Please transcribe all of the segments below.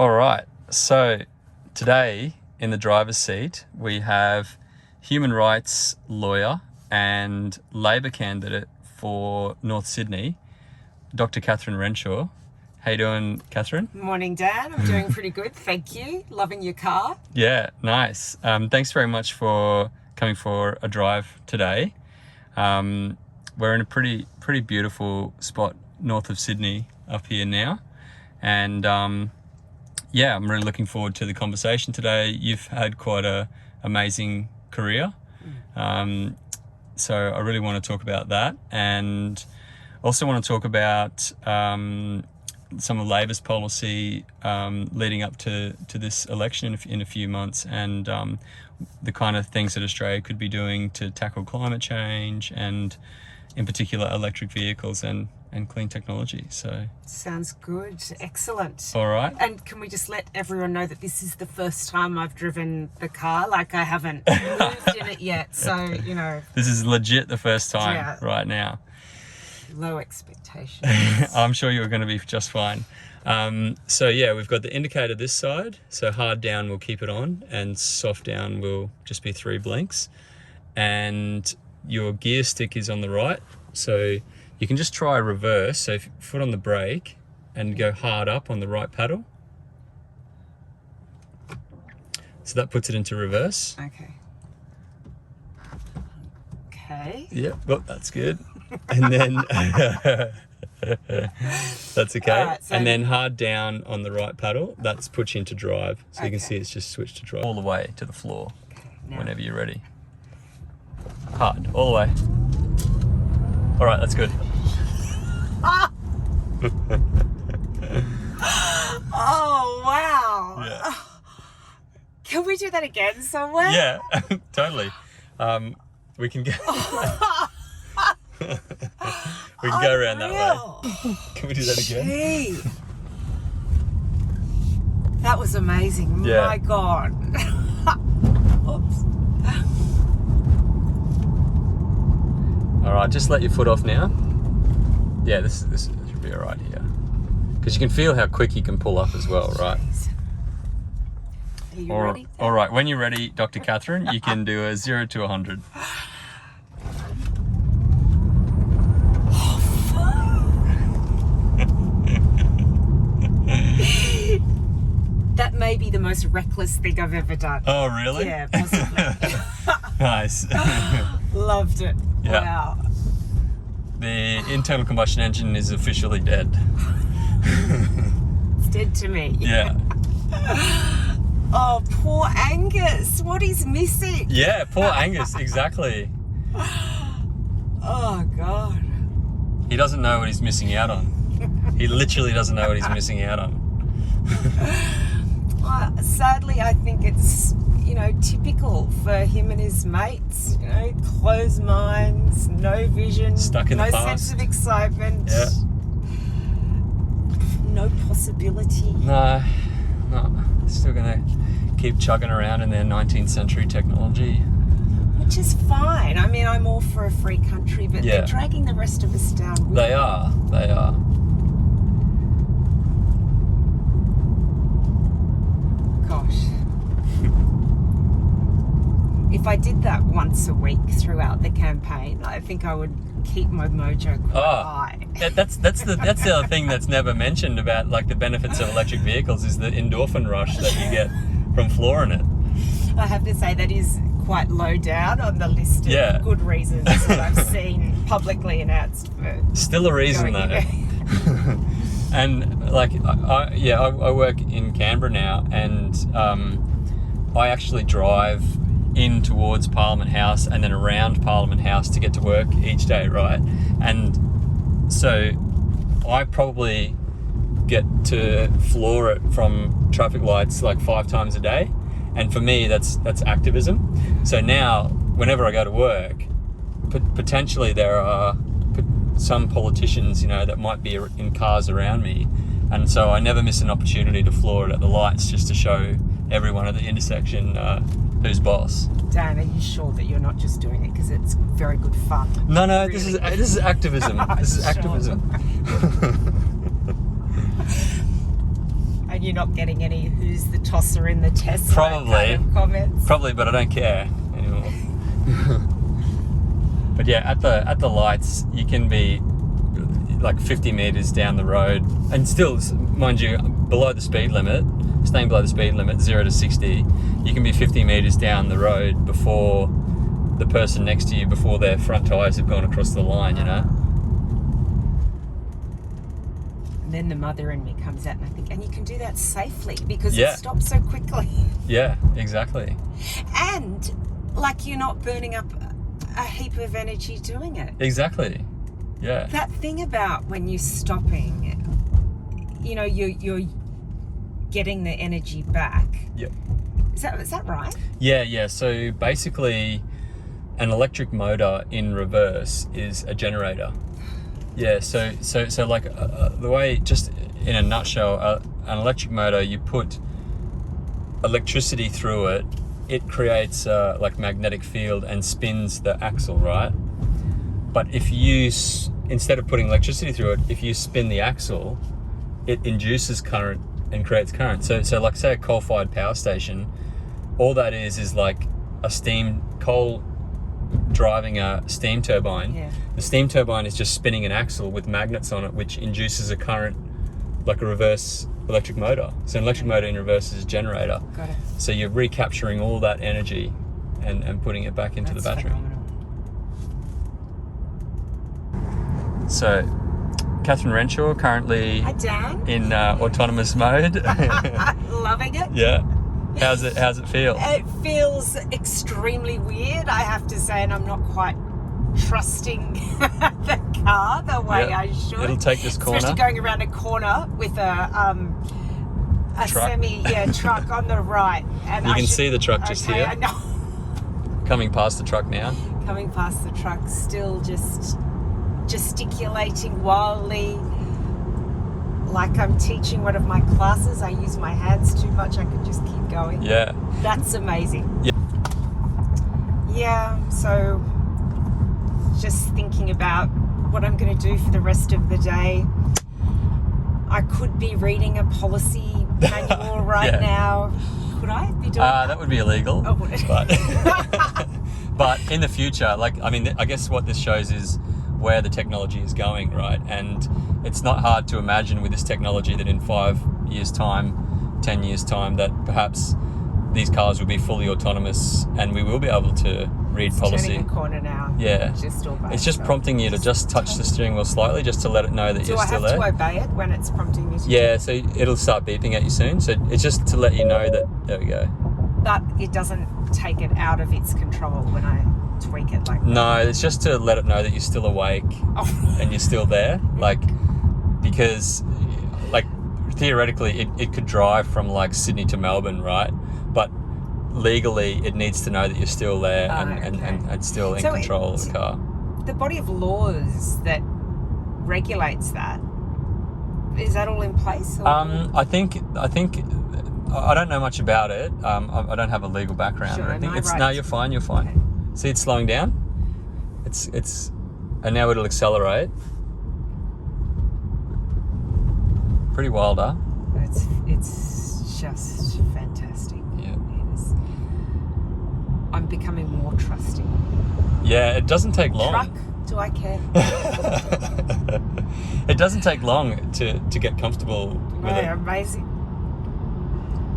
All right, so today in the driver's seat we have human rights lawyer and Labor candidate for North Sydney, Dr. Catherine Renshaw. How you doing, Catherine? Morning, Dan. I'm doing pretty good, thank you. Loving your car. Yeah, nice. Thanks very much for coming for a drive today. We're in a pretty beautiful spot north of Sydney up here now, and yeah, I'm really looking forward to the conversation today. You've had quite a amazing career, so I really want to talk about that, and also want to talk about some of Labor's policy leading up to this election in a few months, and the kind of things that Australia could be doing to tackle climate change, and in particular electric vehicles and clean technology. So sounds good. Excellent. All right. And can we just let everyone know that this is the first time I've driven the car? Like, I haven't moved in it yet, so you know. This is legit the first time right now. Low expectations. I'm sure you're going to be just fine. So yeah, we've got the indicator this side. So hard down will keep it on, and soft down will just be 3 blinks. And your gear stick is on the right. So you can just try reverse. So if you foot on the brake and go hard up on the right paddle. So that puts it into reverse. Okay. Okay. Yep, well, that's good. And then that's okay. Right, so and then hard down on the right paddle, that's puts you into drive. So you can see it's just switched to drive. All the way to the floor, whenever you're ready. Hard, all the way. All right, that's good. Oh, wow. Yeah. Can we do that again somewhere? Yeah, totally. We can go. We can go around that way. Can we do that again? Gee. That was amazing. Yeah. My God. Oops. All right, just let your foot off now. Yeah, this should be all right here. Because you can feel how quick you can pull up as well, right? Are you ready? All right, when you're ready, Dr. Catherine, you can do a 0 to 100. That may be the most reckless thing I've ever done. Oh, really? Yeah, possibly. Nice. Loved it. Yeah. Wow. The internal combustion engine is officially dead. It's dead to me. Yeah. Oh, poor Angus. What he's missing. Yeah, poor Angus, exactly. Oh, God. He doesn't know what he's missing out on. He literally doesn't know what he's missing out on. Well, sadly, I think it's, typical for him and his mates. Closed minds, no vision, stuck in the past. No sense of excitement. Yeah. No possibility. No. Still gonna keep chugging around in their 19th century technology. Which is fine. I mean, I'm all for a free country, but they're dragging the rest of us down with They are. Gosh. If I did that once a week throughout the campaign, I think I would keep my mojo quite high. That's the other thing that's never mentioned about like the benefits of electric vehicles is the endorphin rush that you get from flooring it. I have to say that is quite low down on the list of good reasons that I've seen publicly announced for. Still a reason though. And like I work in Canberra now, and I actually drive in towards Parliament House and then around Parliament House to get to work each day, right? And so I probably get to floor it from traffic lights like 5 times a day, and for me that's activism. So now whenever I go to work, potentially there are some politicians that might be in cars around me, and so I never miss an opportunity to floor it at the lights just to show everyone at the intersection who's boss. Dan, are you sure that you're not just doing it because it's very good fun? No, really? This is activism. This is activism. I And you're not getting any "who's the tosser in the Tesla" Probably. kind of comments. Probably, but I don't care anymore. But yeah, at the lights, you can be like 50 meters down the road, and still, mind you, below the speed limit, staying below the speed limit, 0 to 60, you can be 50 meters down the road before the person next to you, before their front tires have gone across the line, you know? And then the mother in me comes out and I think, and you can do that safely because Yeah. it stops so quickly. Yeah, exactly. And like you're not burning up a heap of energy doing it. Exactly. Yeah. That thing about when you're stopping, you know, you're getting the energy back. Yep. Is that right? Yeah. So basically, an electric motor in reverse is a generator. Yeah. So like the way, just in a nutshell, an electric motor, you put electricity through it, it creates like magnetic field and spins the axle, right? But if you, instead of putting electricity through it, if you spin the axle, it induces current and creates current. So like say a coal-fired power station, all that is like a coal driving a steam turbine. Yeah. The steam turbine is just spinning an axle with magnets on it, which induces a current, like a reverse electric motor. So an electric motor in reverse is a generator. Got it. So you're recapturing all that energy and putting it back into the battery. Phenomenal. So, Catherine Renshaw, currently Hi, Dan. in autonomous mode. Loving it. Yeah. How's it feel? It feels extremely weird, I have to say, and I'm not quite trusting the car the way Yeah. I should. It'll take this corner. Especially going around a corner with a Truck. truck on the right. And You I can should- see the truck just okay, here. I know. Coming past the truck now. Coming past the truck, still just gesticulating wildly, like I'm teaching one of my classes. I use my hands too much. I could just keep going. Yeah. That's amazing. Yeah. Yeah, so just thinking about what I'm going to do for the rest of the day. I could be reading a policy manual right Yeah. now. Could I be doing that? That would be illegal. Oh, would it? But in the future, like, I mean, I guess what this shows is where the technology is going, right? And it's not hard to imagine with this technology that in 5 years' time, 10 years' time, that perhaps these cars will be fully autonomous and we will be able to read policy. Turning a corner now. Yeah. Just all by It's just itself. prompting you to just touch the steering wheel slightly, just to let it know that Do you're I still have there. to obey it when it's prompting me to Yeah, so it'll start beeping at you soon. So it's just to let you know that, there we go. But it doesn't take it out of its control when I tweak it like that. No, it's just to let it know that you're still awake Oh. and you're still there. Like, because, like, theoretically, it could drive from, like, Sydney to Melbourne, right? But legally, it needs to know that you're still there and still in So control of the car. The body of laws that regulates that, is that all in place? Or? I think I don't know much about it. I don't have a legal background Sure, or anything. am I right? No, you're fine. You're fine. Okay. See, it's slowing down. It's, and now it'll accelerate. Pretty wild, huh? It's just fantastic. Yeah. It is. I'm becoming more trusting. Yeah, it doesn't take long. Truck, do I care? It doesn't take long to get comfortable with it. Amazing.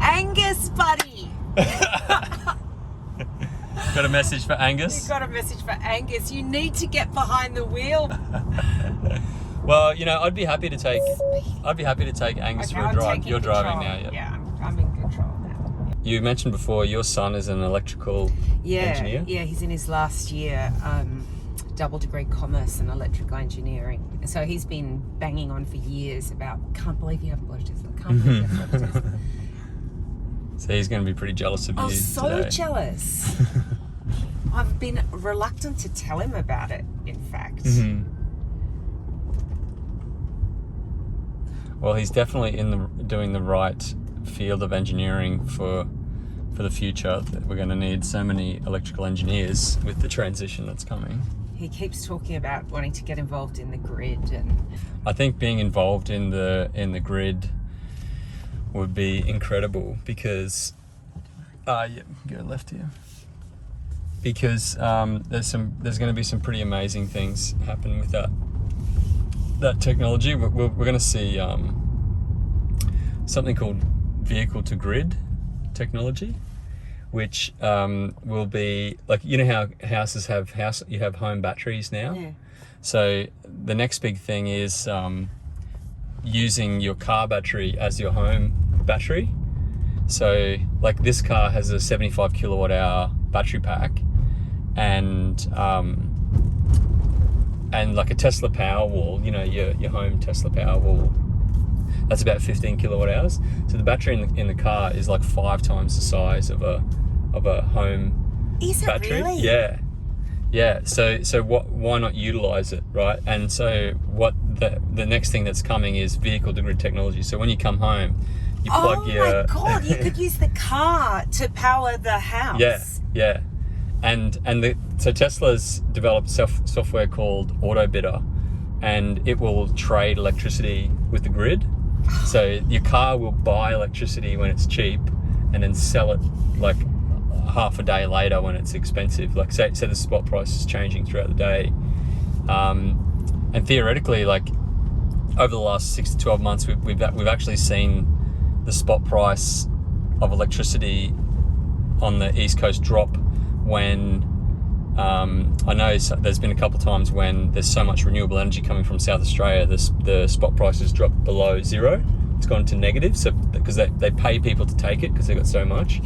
Angus, buddy! Got a message for Angus? You've got a message for Angus. You need to get behind the wheel. Well, you know, I'd be happy to take Angus Okay, for a I'm drive. taking You're driving control. now, yeah. Yeah, I'm in control now. You mentioned before your son is an electrical engineer. Yeah, he's in his last year, double degree commerce and electrical engineering. So he's been banging on for years about, can't believe you haven't got a Tesla, can't believe you haven't got a Tesla. So he's going to be pretty jealous of you Oh, so today. jealous. I've been reluctant to tell him about it, in fact. Mhm. Well, he's definitely doing the right field of engineering for the future. We're going to need so many electrical engineers with the transition that's coming. He keeps talking about wanting to get involved in the grid, and I think being involved in the grid would be incredible because, go left here. Because there's going to be some pretty amazing things happen with that technology. We're going to see something called vehicle to grid technology, which will be like, you know how houses you have home batteries now. Yeah. So the next big thing is using your car battery as your home battery. So like this car has a 75 kilowatt hour battery pack, and like a Tesla Powerwall, you know, your home Tesla Powerwall, that's about 15 kilowatt hours. So the battery in the car is like 5 times the size of a home battery. Really? Yeah. So why not utilize it, right? And so what the next thing that's coming is vehicle to grid technology. So when you come home, you plug your... Oh my God, you could use the car to power the house. Yeah. So Tesla's developed software called AutoBidder, and it will trade electricity with the grid. So your car will buy electricity when it's cheap and then sell it like half a day later when it's expensive. Like say the spot price is changing throughout the day. And theoretically, like over the last 6 to 12 months, we've actually seen the spot price of electricity on the East Coast drop when I know there's been a couple of times when there's so much renewable energy coming from South Australia, the spot price has dropped below zero. It's gone to negative, so because they pay people to take it because they've got so much,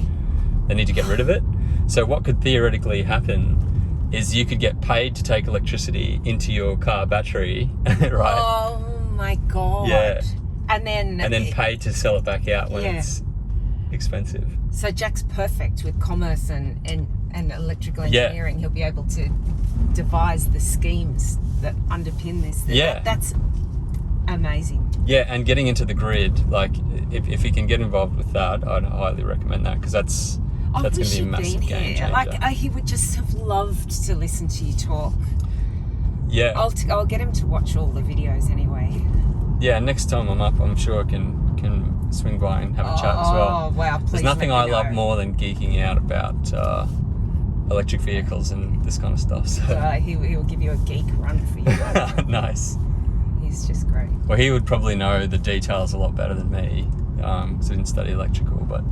they need to get rid of it. So what could theoretically happen is you could get paid to take electricity into your car battery, right? Oh my God. Yeah. And then paid to sell it back out when it's expensive. So Jack's perfect with commerce and electrical engineering. Yeah. He'll be able to devise the schemes that underpin this. That's amazing. Yeah, and getting into the grid, like if you can get involved with that, I'd highly recommend that, because that's going to be a massive game changer. Like he would just have loved to listen to you talk. Yeah. I'll get him to watch all the videos anyway. Yeah, next time I'm up, I'm sure I can swing by and have a chat as well. Oh wow! Please. There's nothing I love know. more than geeking out about electric vehicles and this kind of stuff. So. He will give you a geek run for you. Nice. He's just great. Well, he would probably know the details a lot better than me, because I didn't study electrical, but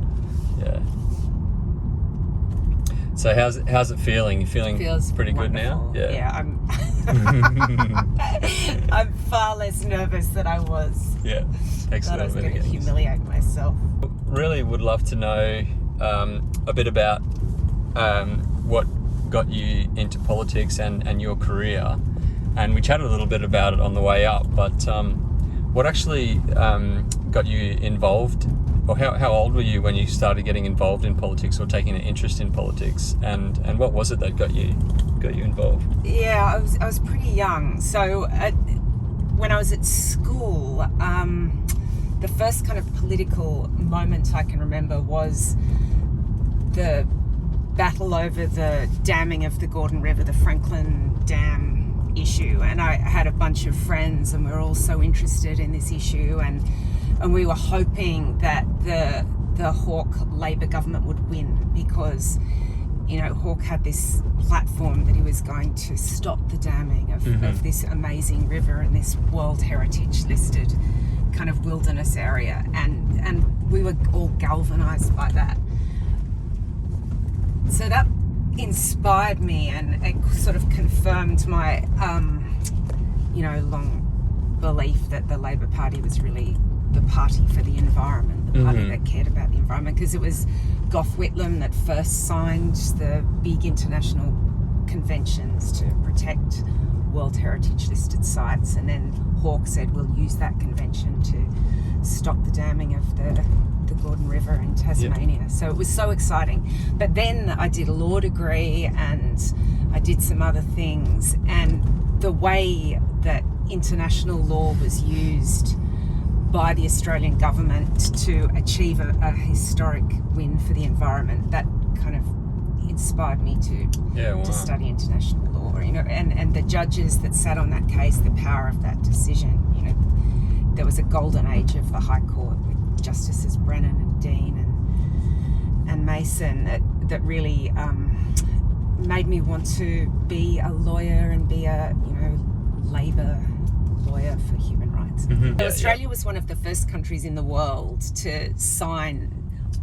yeah. So how's it feeling? You feeling pretty wonderful. Good now? Yeah, I'm far less nervous than I was. Yeah, excellent. Thought I was going to humiliate myself. Really would love to know a bit about what got you into politics and your career. And we chatted a little bit about it on the way up, but what actually got you involved? Or how old were you when you started getting involved in politics or taking an interest in politics? And what was it that got you involved? Yeah, I was pretty young. So when I was at school, the first kind of political moment I can remember was the battle over the damming of the Gordon River, the Franklin Dam issue. And I had a bunch of friends and we were all so interested in this issue, and we were hoping that the Hawke Labor government would win, because Hawke had this platform that he was going to stop the damming of this amazing river in this World Heritage listed kind of wilderness area, and we were all galvanized by that. So that inspired me, and it sort of confirmed my long belief that the Labor Party was really the party for the environment, the party that cared about the environment, because it was Gough Whitlam that first signed the big international conventions to protect World Heritage listed sites, and then Hawke said we'll use that convention to stop the damming of the Gordon River in Tasmania. Yep. So it was so exciting. But then I did a law degree and I did some other things, and the way that international law was used by the Australian government to achieve a historic win for the environment, that kind of inspired me to study international law, and the judges that sat on that case, the power of that decision, there was a golden age of the High Court with Justices Brennan and Dean and Mason that really made me want to be a lawyer and be a Labor lawyer for human rights. Mm-hmm. Australia was one of the first countries in the world to sign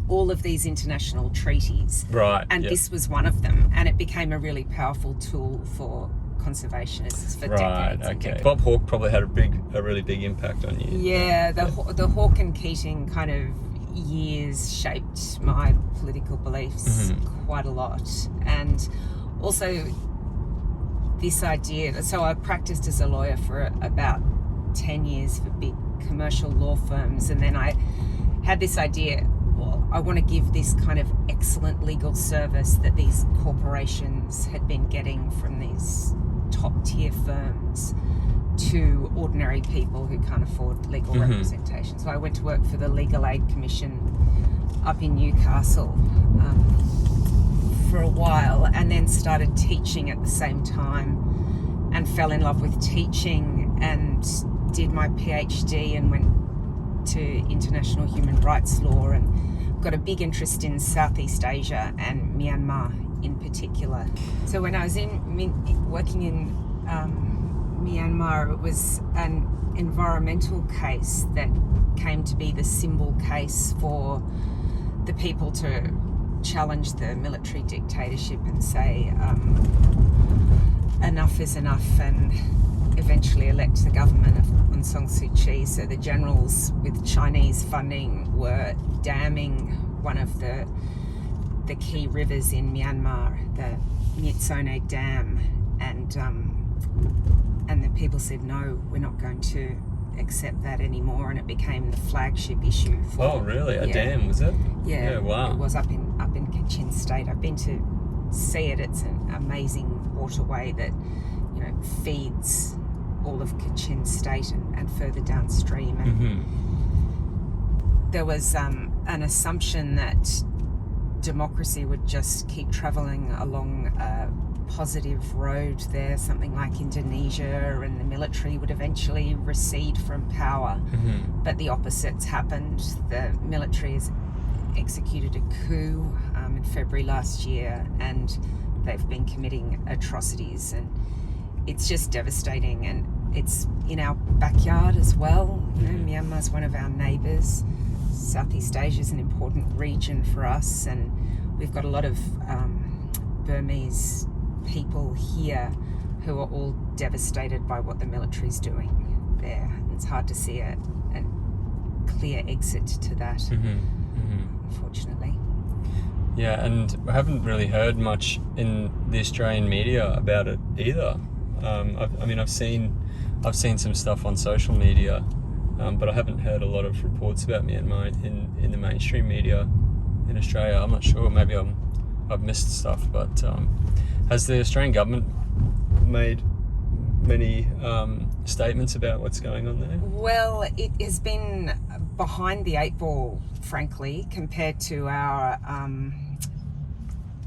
all of these international treaties. Right. And this was one of them. And it became a really powerful tool for conservationists for decades. Okay. Bob Hawke probably had a really big impact on you. Yeah, the Hawke and Keating kind of years shaped my political beliefs quite a lot. And also this idea, so I practiced as a lawyer for about 10 years for big commercial law firms, and then I had this idea, well, I want to give this kind of excellent legal service that these corporations had been getting from these top tier firms to ordinary people who can't afford legal representation. So I went to work for the Legal Aid Commission up in Newcastle for a while, and then started teaching at the same time and fell in love with teaching and did my PhD and went to international human rights law and got a big interest in Southeast Asia and Myanmar in particular. So when I was working in Myanmar, it was an environmental case that came to be the symbol case for the people to challenge the military dictatorship and say enough is enough, and eventually elect the government of Aung San Suu Kyi. So the generals with Chinese funding were damming one of the key rivers in Myanmar, the Myitsone Dam, and the people said, no, we're not going to accept that anymore, and it became the flagship issue for... Oh, really? A dam, was it? Yeah, wow. It was up in Kachin State. I've been to see it. It's an amazing waterway that feeds all of Kachin State and further downstream. And there was an assumption that democracy would just keep travelling along a positive road there, something like Indonesia, and the military would eventually recede from power. But the opposite's happened. The military has executed a coup in February last year, and they've been committing atrocities, and it's just devastating. And it's in our backyard as well. Myanmar's one of our neighbours. Southeast Asia is an important region for us, and we've got a lot of Burmese people here who are all devastated by what the military's doing there. It's hard to see a clear exit to that, unfortunately. Yeah, and I haven't really heard much in the Australian media about it either. I've seen some stuff on social media, but I haven't heard a lot of reports about Myanmar in the mainstream media in Australia. I'm not sure. Maybe I've missed stuff, but has the Australian government made many statements about what's going on there? Well, it has been behind the eight ball, frankly, compared to our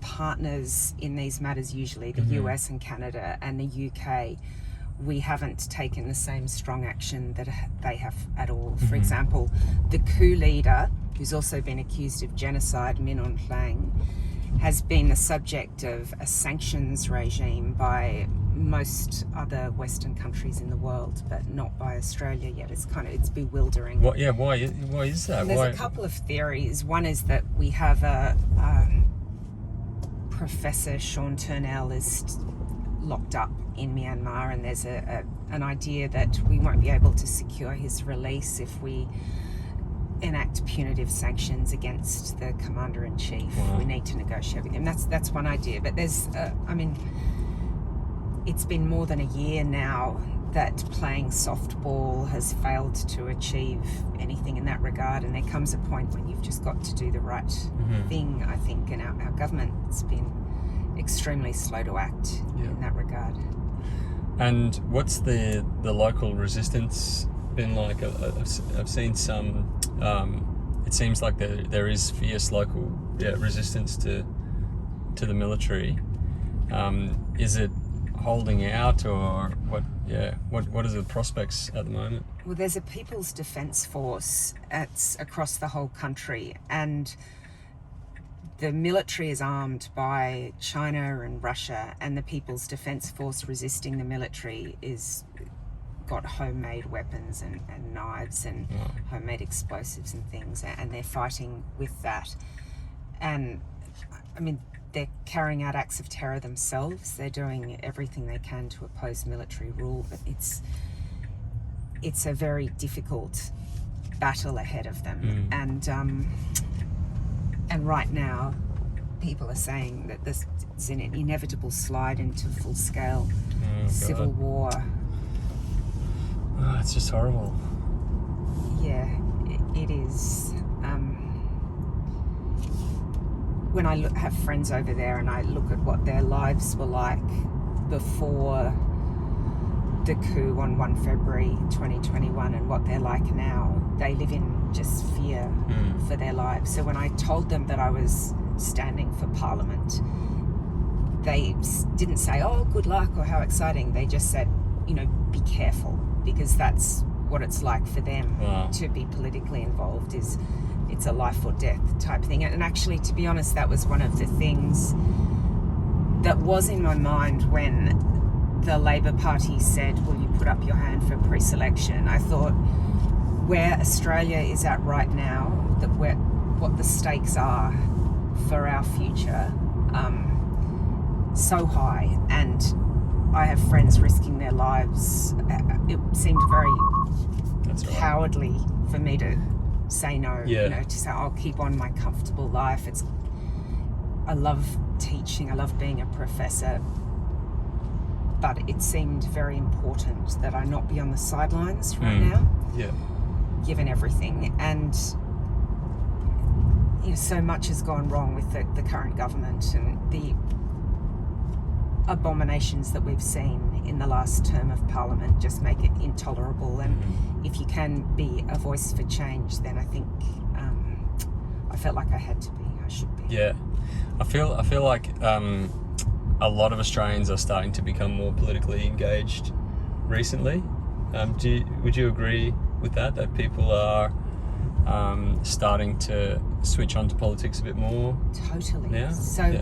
partners in these matters, usually the US and Canada and the UK. We haven't taken the same strong action that they have at all. For example, the coup leader, who's also been accused of genocide, Min Aung Hlaing, has been the subject of a sanctions regime by most other Western countries in the world, but not by Australia yet. It's bewildering. Why is that? There's a couple of theories. One is that we have a Professor Sean Turnell is locked up in Myanmar, and there's an idea that we won't be able to secure his release if we enact punitive sanctions against the commander-in-chief. Wow. We need to negotiate with him. That's one idea. But there's, it's been more than a year now that playing softball has failed to achieve anything in that regard, and there comes a point when you've just got to do the right thing, I think, and our government's been extremely slow to act in that regard. And what's the local resistance been like? I've seen some. It seems like there is fierce local resistance to the military. Is it holding out, or what? Yeah, what are the prospects at the moment? Well, there's a People's Defence Force across the whole country, and the military is armed by China and Russia, and the People's Defence Force resisting the military is got homemade weapons and knives and homemade explosives and things, and they're fighting with that. And I mean, they're carrying out acts of terror themselves. They're doing everything they can to oppose military rule, but it's a very difficult battle ahead of them. And right now, people are saying that it's an inevitable slide into full-scale civil war. Oh, it's just horrible. Yeah, it is. When I have friends over there and I look at what their lives were like before the coup on 1 February 2021 and what they're like now, they live in just fear for their lives. So when I told them that I was standing for Parliament, they didn't say, oh, good luck or how exciting. They just said, be careful, because that's what it's like for them to be politically involved. It's a life or death type thing. And actually, to be honest, that was one of the things that was in my mind when the Labor Party said, will you put up your hand for pre-selection? I thought, where Australia is at right now, what the stakes are for our future, so high, and I have friends risking their lives. It seemed very cowardly for me to say no, to say I'll keep on my comfortable life. I love teaching, I love being a professor, but it seemed very important that I not be on the sidelines right now, given everything. And so much has gone wrong with the current government, and the abominations that we've seen in the last term of Parliament just make it intolerable. And if you can be a voice for change, then I think I felt like I should be. Yeah, I feel like a lot of Australians are starting to become more politically engaged recently. Would you agree with that people are starting to switch on to politics a bit more? Totally. Yeah. So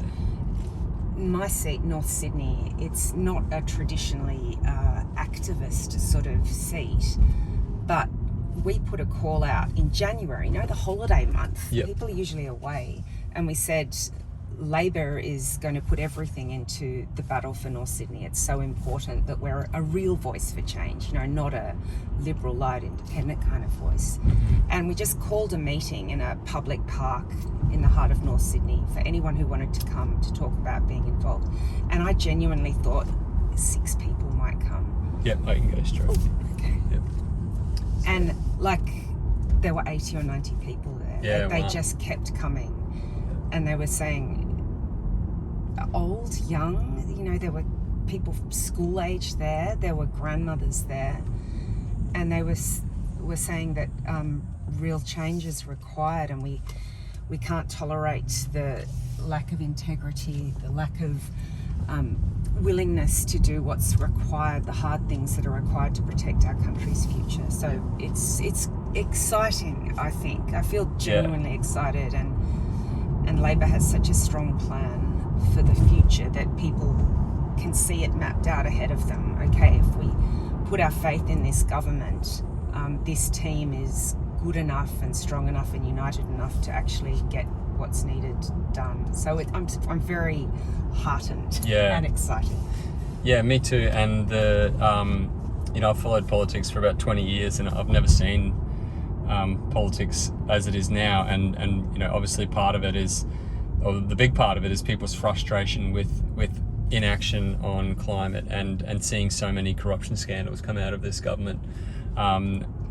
my seat, North Sydney, it's not a traditionally activist sort of seat, but we put a call out in January, the holiday month. People are usually away, and we said Labor is going to put everything into the battle for North Sydney. It's so important that we're a real voice for change, not a liberal, light, independent kind of voice. And we just called a meeting in a public park in the heart of North Sydney for anyone who wanted to come to talk about being involved. And I genuinely thought 6 people might come. Yep, I can go straight. Okay. Yep. And there were 80 or 90 people there. Yeah, they just kept coming. And they were saying, old, young, there were people school age there, there were grandmothers there, and they were saying that real change is required, and we can't tolerate the lack of integrity, the lack of willingness to do what's required, the hard things that are required to protect our country's future. So it's exciting, I think. I feel genuinely excited, and Labor has such a strong plan for the future that people can see it mapped out ahead of them. Okay, if we put our faith in this government, this team is good enough and strong enough and united enough to actually get what's needed done. So I'm very heartened and excited. Yeah, me too. And I've followed politics for about 20 years, and I've never seen politics as it is now. And obviously the big part of it is people's frustration with inaction on climate and seeing so many corruption scandals come out of this government.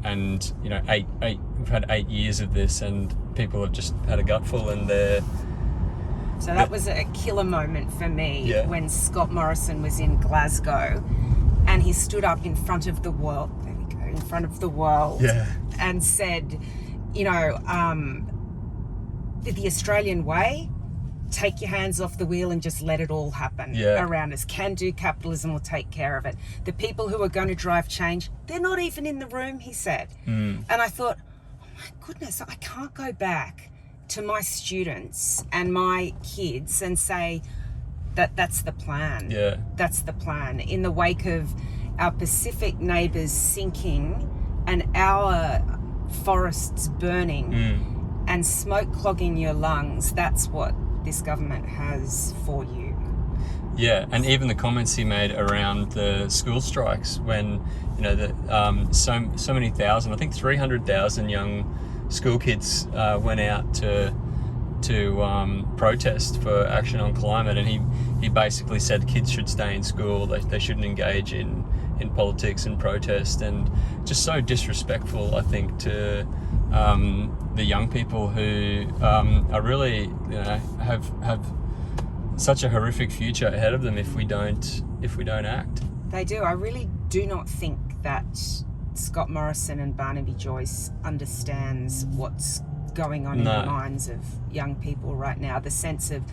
We've had 8 years of this, and people have just had a gutful, and So that was a killer moment for me when Scott Morrison was in Glasgow, and he stood up in front of the world. There we go, in front of the world, and said, the Australian way, take your hands off the wheel and just let it all happen around us. Can-do capitalism will take care of it. The people who are going to drive change, they're not even in the room, he said. And I thought, oh my goodness, I can't go back to my students and my kids and say that that's the plan. Yeah. That's the plan. In the wake of our Pacific neighbours sinking and our forests burning and smoke clogging your lungs, that's what this government has for you. Yeah, and even the comments he made around the school strikes, when so many thousand, I think 300,000 young school kids went out to protest for action on climate, and he basically said kids should stay in school, they shouldn't engage in politics and protest, and just so disrespectful, I think, to the young people who are really, have such a horrific future ahead of them if we don't act. They do. I really do not think that Scott Morrison and Barnaby Joyce understands what's going on in the minds of young people right now. The sense of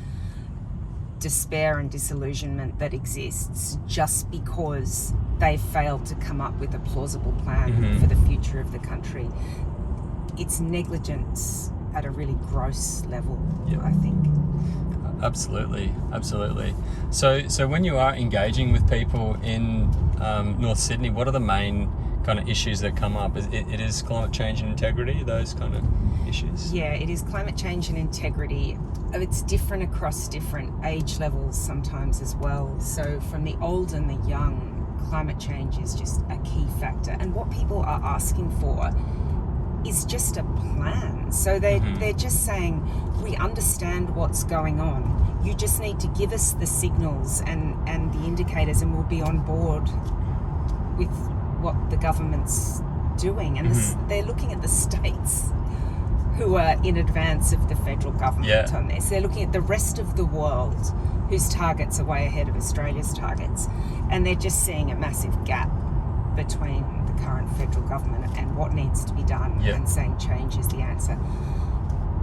despair and disillusionment that exists just because they failed to come up with a plausible plan for the future of the country. It's negligence at a really gross level, I think. Absolutely. So when you are engaging with people in North Sydney, what are the main kind of issues that come up? It is climate change and integrity, those kind of issues? Yeah, it is climate change and integrity. It's different across different age levels sometimes as well. So from the old and the young, climate change is just a key factor. And what people are asking for is just a plan. So they're just saying, we understand what's going on. You just need to give us the signals and the indicators, and we'll be on board with what the government's doing. And they're looking at the states who are in advance of the federal government on this. They're looking at the rest of the world whose targets are way ahead of Australia's targets. And they're just seeing a massive gap between the current federal government and what needs to be done, and saying change is the answer.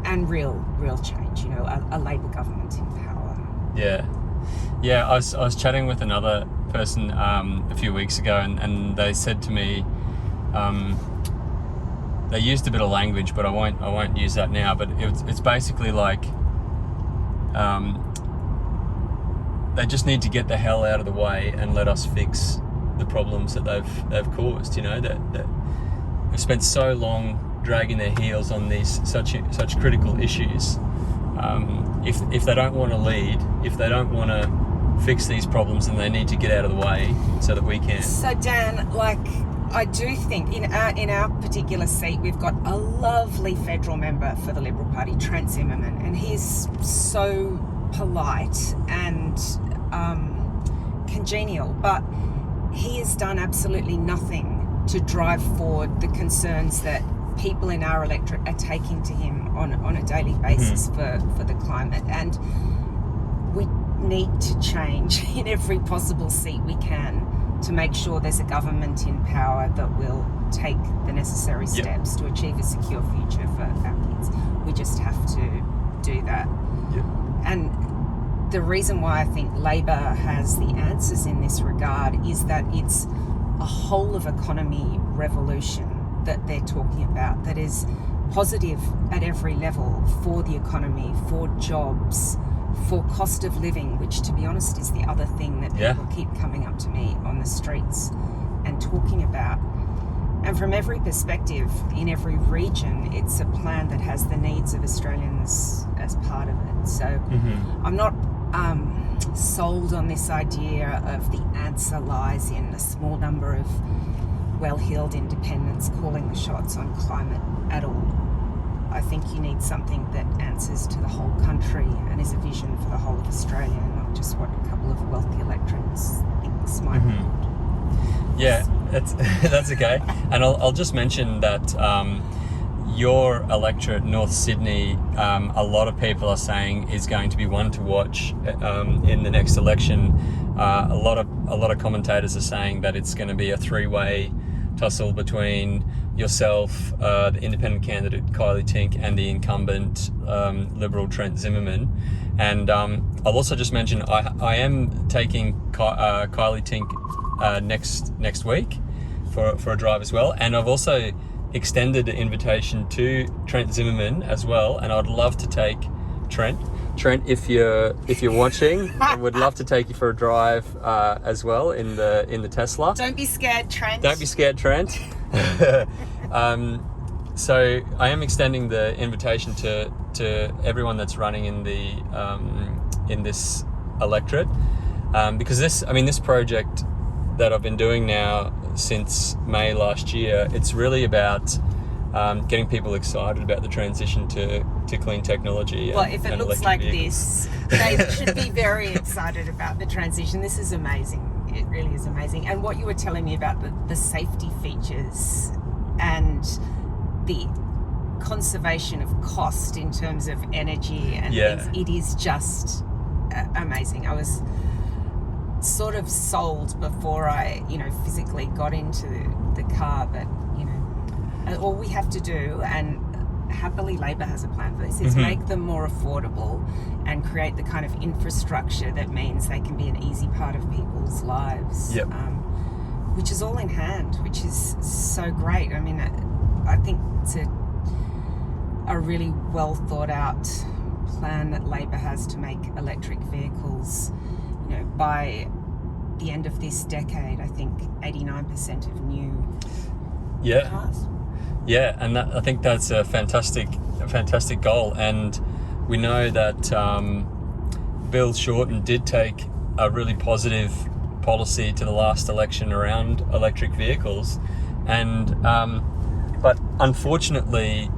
And real change, a Labor government in power. Yeah, I was chatting with another person a few weeks ago, and they said to me, they used a bit of language, but I won't use that now. But it's basically like they just need to get the hell out of the way and let us fix the problems that they've caused. That we've spent so long dragging their heels on these such critical issues. If they don't want to lead, if they don't want to fix these problems, then they need to get out of the way so that we can. So Dan, I do think in our particular seat, we've got a lovely federal member for the Liberal Party, Trent Zimmerman, and he's so polite and congenial, but he has done absolutely nothing to drive forward the concerns that people in our electorate are taking to him on a daily basis for the climate. And we need to change in every possible seat we can to make sure there's a government in power that will take the necessary steps to achieve a secure future for our kids. We just have to do that. And the reason why I think Labor has the answers in this regard is that it's a whole of economy revolution that they're talking about that is positive at every level for the economy, for jobs, for cost of living, which, to be honest, is the other thing that people keep coming up to me on the streets and talking about. And from every perspective, in every region, it's a plan that has the needs of Australians as part of it. So I'm not sold on this idea of the answer lies in a small number of well-heeled independents calling the shots on climate at all. I think you need something that answers to the whole country and is a vision for the whole of Australia, not just what a couple of wealthy electorates thinks might be good. Yeah, that's okay. And I'll just mention that your electorate, North Sydney, a lot of people are saying is going to be one to watch in the next election. A lot of commentators are saying that it's going to be a three-way tussle between yourself, the independent candidate Kylie Tink, and the incumbent Liberal Trent Zimmerman. And I'll also just mention I am taking Kylie Tink next week for a drive as well, and I've also extended the invitation to Trent Zimmerman as well, and I'd love to take Trent, if you're watching, I would love to take you for a drive as well in the Tesla. Don't be scared, Trent. Don't be scared, Trent. So I am extending the invitation to everyone that's running in this electorate, because this project that I've been doing now since May last year, it's really about getting people excited about the transition to clean technology. Well, if it looks like vehicles. This, they should be very excited about the transition. This is amazing. It really is amazing. And what you were telling me about the safety features and the conservation of cost in terms of energy and things, it is just amazing. I was sort of sold before I, physically got into the car, but all we have to do, and happily Labor has a plan for this, is make them more affordable and create the kind of infrastructure that means they can be an easy part of people's lives. Yep. Which is all in hand, which is so great. I mean, I think it's a really well thought out plan that Labor has to make electric vehicles, by the end of this decade, I think 89% of new cars. Yeah, and I think that's a fantastic goal. And we know that Bill Shorten did take a really positive policy to the last election around electric vehicles, and but unfortunately,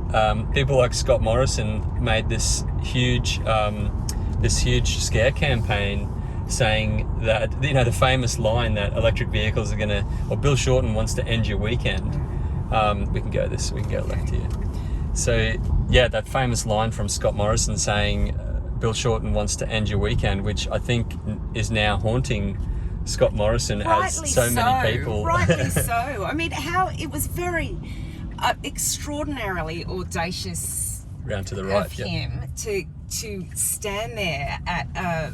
people like Scott Morrison made this huge scare campaign, saying that the famous line that electric vehicles are or Bill Shorten wants to end your weekend. We can go left here. So that famous line from Scott Morrison saying Bill Shorten wants to end your weekend, which I think is now haunting Scott Morrison, rightly as so many people. Rightly so. I mean, how it was very extraordinarily audacious round to the right of him to stand there at a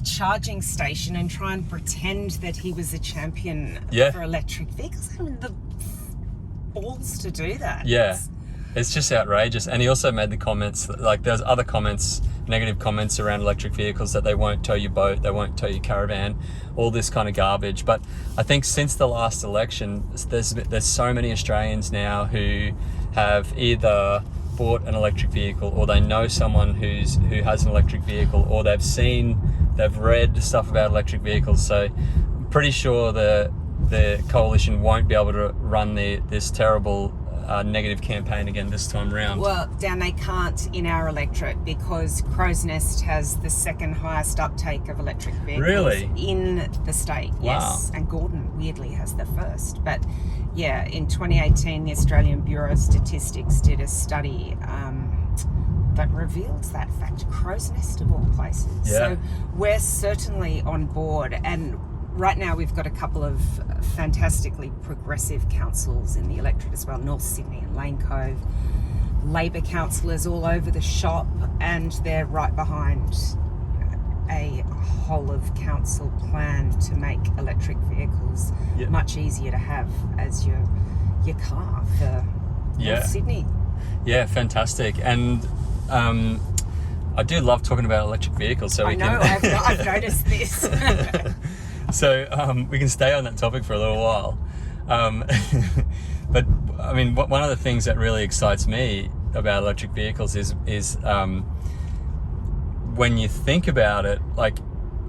charging station and try and pretend that he was a champion for electric vehicles. I mean, the balls to do that. It's just outrageous. And he also made the comments, like there's other comments, negative comments around electric vehicles, that they won't tow your boat, they won't tow your caravan, all this kind of garbage. But I think since the last election, there's so many Australians now who have either bought an electric vehicle, or they know someone who has an electric vehicle, or they've read stuff about electric vehicles. So I'm pretty sure the coalition won't be able to run this terrible negative campaign again this time round. Well, Dan, they can't in our electorate, because Crow's Nest has the second highest uptake of electric vehicles in the state. Wow. Yes, and Gordon weirdly has the first. But in 2018, the Australian Bureau of Statistics did a study that revealed that fact. Crow's Nest of all places. So we're certainly on board, and right now we've got a couple of fantastically progressive councils in the electorate as well, North Sydney and Lane Cove. Labor councillors all over the shop, and they're right behind a whole of council plan to make electric vehicles much easier to have as your car for North Sydney. Yeah, fantastic. And I do love talking about electric vehicles, so I've noticed this. So we can stay on that topic for a little while. But I mean, one of the things that really excites me about electric vehicles is when you think about it, like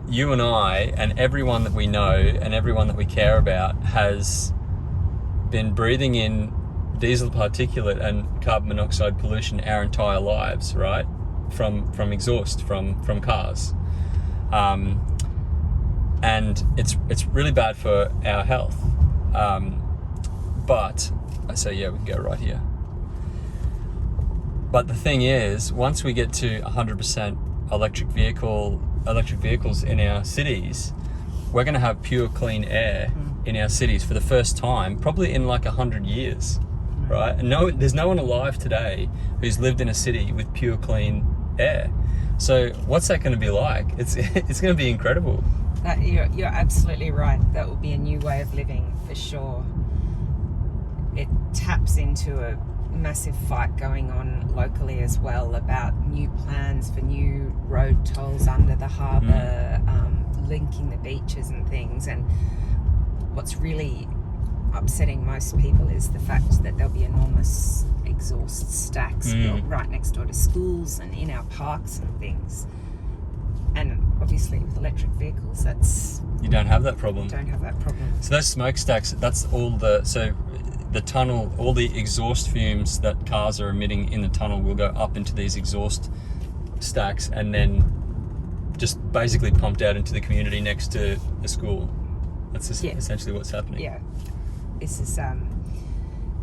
you and I and everyone that we know and everyone that we care about has been breathing in diesel particulate and carbon monoxide pollution our entire lives, right? From exhaust from cars. And it's really bad for our health. But we can go right here. But the thing is, once we get to 100% electric vehicles in our cities, we're going to have pure clean air in our cities for the first time, probably in like 100 years, right? And there's no one alive today who's lived in a city with pure, clean air. So what's that going to be like? It's going to be incredible. You're absolutely right. That will be a new way of living for sure. It taps into a massive fight going on locally as well about new plans for new road tolls under the harbour, linking the beaches and things. And what's really upsetting most people is the fact that there'll be enormous exhaust stacks built right next door to schools and in our parks and things. And obviously with electric vehicles, you don't have that problem. Don't have that problem. So those smokestacks, that's all the tunnel, all the exhaust fumes that cars are emitting in the tunnel will go up into these exhaust stacks and then just basically pumped out into the community next to the school. That's essentially what's happening. Yeah. This is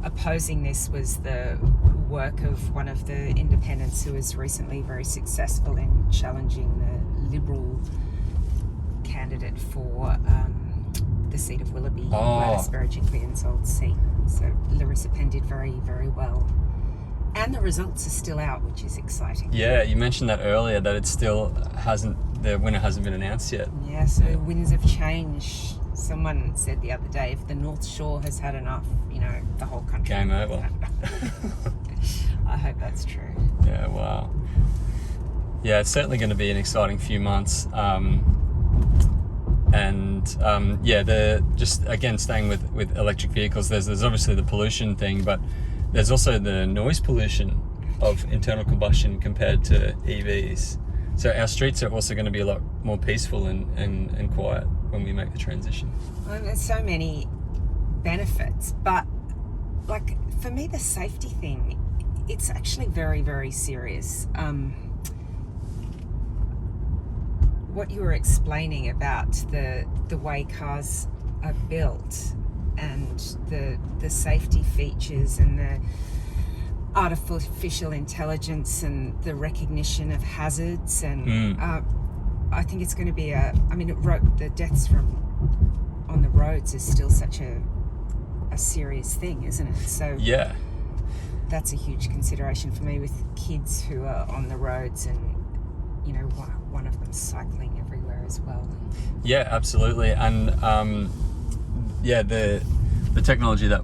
opposing this was the work of one of the independents who was recently very successful in challenging the Liberal candidate for the seat of Willoughby, Gladys Berejiklian's old seat. So Larissa Penn did very, very well. And the results are still out, which is exciting. Yeah, you mentioned that earlier, that the winner hasn't been announced yet. Yeah, so winds of change. Someone said the other day, if the North Shore has had enough, the whole country. Game over. I hope that's true. Yeah, wow. Yeah, it's certainly going to be an exciting few months. Just again staying with electric vehicles, there's obviously the pollution thing, but there's also the noise pollution of internal combustion compared to EVs. So our streets are also going to be a lot more peaceful and quiet when we make the transition. Well, there's so many benefits, but like for me, the safety thing, it's actually very, very serious. What you were explaining about the way cars are built and the safety features and the artificial intelligence and the recognition of hazards and I think it's going to be the deaths on the roads is still such a serious thing, isn't it? So yeah, that's a huge consideration for me with kids who are on the roads and one of them cycling everywhere as well. Yeah, absolutely. And the technology that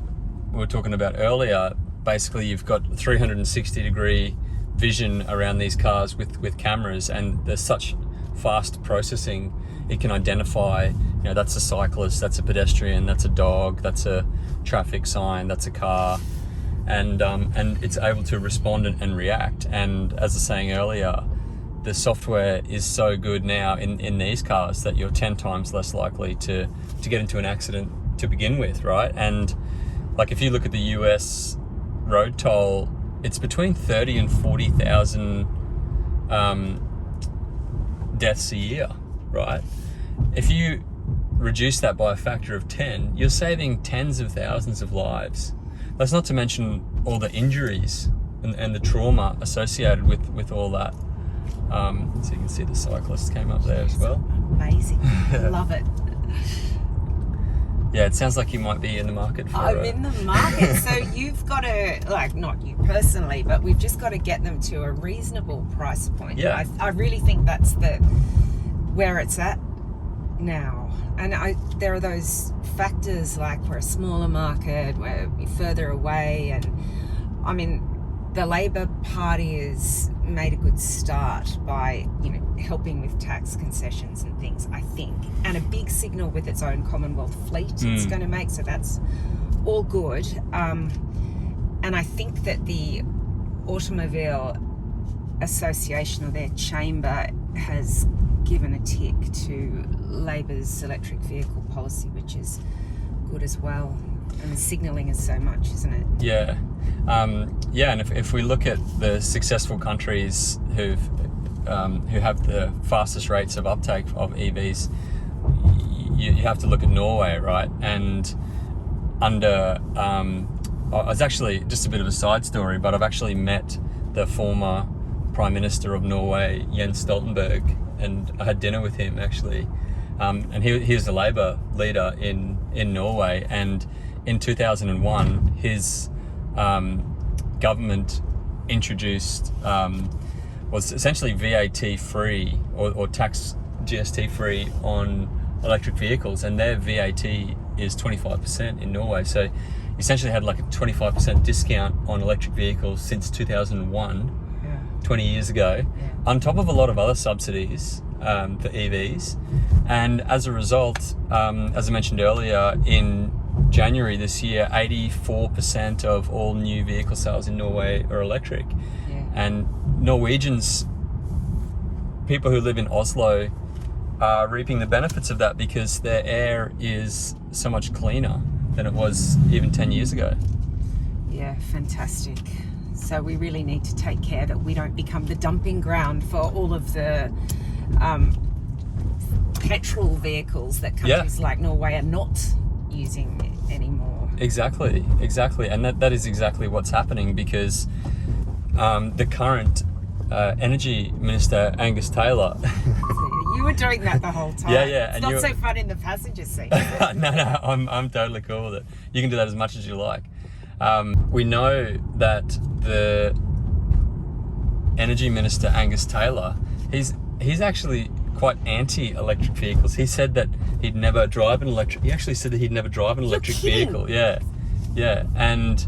we were talking about earlier, basically you've got 360-degree vision around these cars with cameras, and there's such fast processing. It can identify, that's a cyclist, that's a pedestrian, that's a dog, that's a traffic sign, that's a car, and it's able to respond and react. And as I was saying earlier, the software is so good now in these cars that you're 10 times less likely to get into an accident to begin with, right? And like if you look at the US road toll, it's between 30 and 40,000 deaths a year, right? If you reduce that by a factor of 10, you're saving tens of thousands of lives. That's not to mention all the injuries and the trauma associated with all that. So you can see the cyclist came up there as well. Amazing. Love it. Yeah, it sounds like you might be in the market for I'm in the market. So you've got to, not you personally, but we've just got to get them to a reasonable price point. Yeah. I really think that's where it's at now. And there are those factors like we're a smaller market, we're further away, and the Labor Party has made a good start by, helping with tax concessions and things, I think, and a big signal with its own Commonwealth fleet it's going to make, so that's all good. And I think that the Automobile Association or their chamber has given a tick to Labor's electric vehicle policy, which is good as well. And the signalling is so much, isn't it? Yeah. And if we look at the successful countries who have the fastest rates of uptake of EVs, you have to look at Norway, right? And I was actually, just a bit of a side story, but I've actually met the former Prime Minister of Norway, Jens Stoltenberg, and I had dinner with him actually. and he was the Labour leader in Norway, and in 2001 his government introduced was essentially VAT free or tax GST free on electric vehicles, and their VAT is 25% in Norway. So essentially had like a 25% discount on electric vehicles since 2001, 20 years ago, on top of a lot of other subsidies for EVs. And as a result, as I mentioned earlier, in January this year, 84% of all new vehicle sales in Norway are electric. And Norwegians, people who live in Oslo, are reaping the benefits of that because their air is so much cleaner than it was even 10 years ago. Yeah, fantastic. So we really need to take care that we don't become the dumping ground for all of the petrol vehicles that countries like Norway are not using anymore. Exactly. And that is exactly what's happening, because the current Energy Minister, Angus Taylor... You were doing that the whole time. Yeah. It's not so fun in the passenger seat. No, I'm totally cool with it. You can do that as much as you like. We know that the Energy Minister, Angus Taylor, he's actually quite anti-electric vehicles. He said that he'd never drive an electric... He actually said that he'd never drive an electric vehicle. Yeah. And,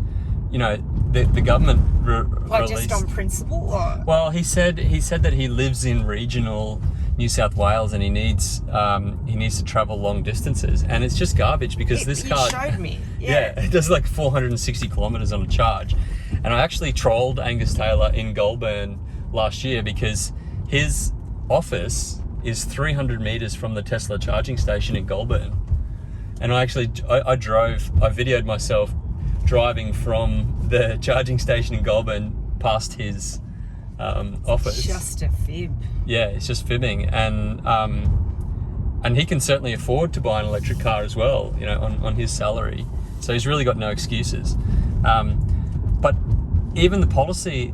you know, the government released... Just on principle? Or? Well, he said that he lives in regional New South Wales and he needs to travel long distances, and it's just garbage because this car... He showed me. Yeah, it does like 460 kilometres on a charge. And I actually trolled Angus Taylor in Goulburn last year because his office is 300 metres from the Tesla charging station in Goulburn. And I videoed myself driving from the charging station in Goulburn past his office. It's just a fib. Yeah, it's just fibbing. And he can certainly afford to buy an electric car as well, you know, on his salary. So he's really got no excuses. But even the policy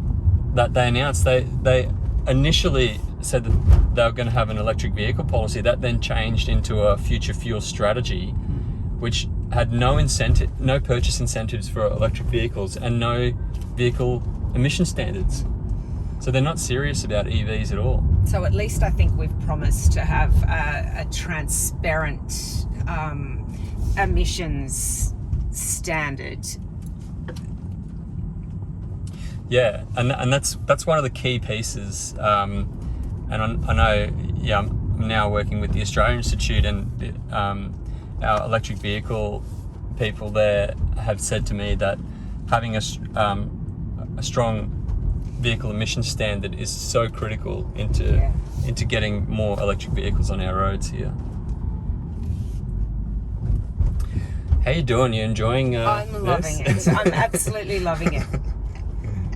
that they announced, they initially said that they were going to have an electric vehicle policy that then changed into a future fuel strategy, which had no purchase incentives for electric vehicles and no vehicle emission standards. So they're not serious about EVs at all. So at least I think we've promised to have a transparent emissions standard. Yeah, and that's one of the key pieces. And I know, I'm now working with the Australian Institute, and our electric vehicle people there have said to me that having a strong vehicle emission standard is so critical into getting more electric vehicles on our roads here. How you doing? You enjoying I'm loving it. I'm absolutely loving it.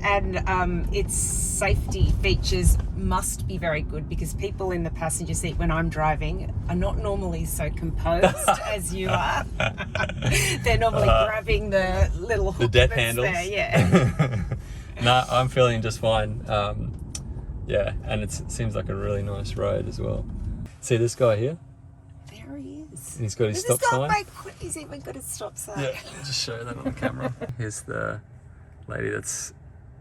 And its safety features must be very good because people in the passenger seat when I'm driving are not normally so composed as you are. They're normally grabbing the little hook the death handles. There, yeah. No, I'm feeling just fine. And it seems like a really nice road as well. See this guy here? There he is. And he's got his stop sign. He's even got a stop sign. Yeah, I'll just show that on the camera. Here's the lady that's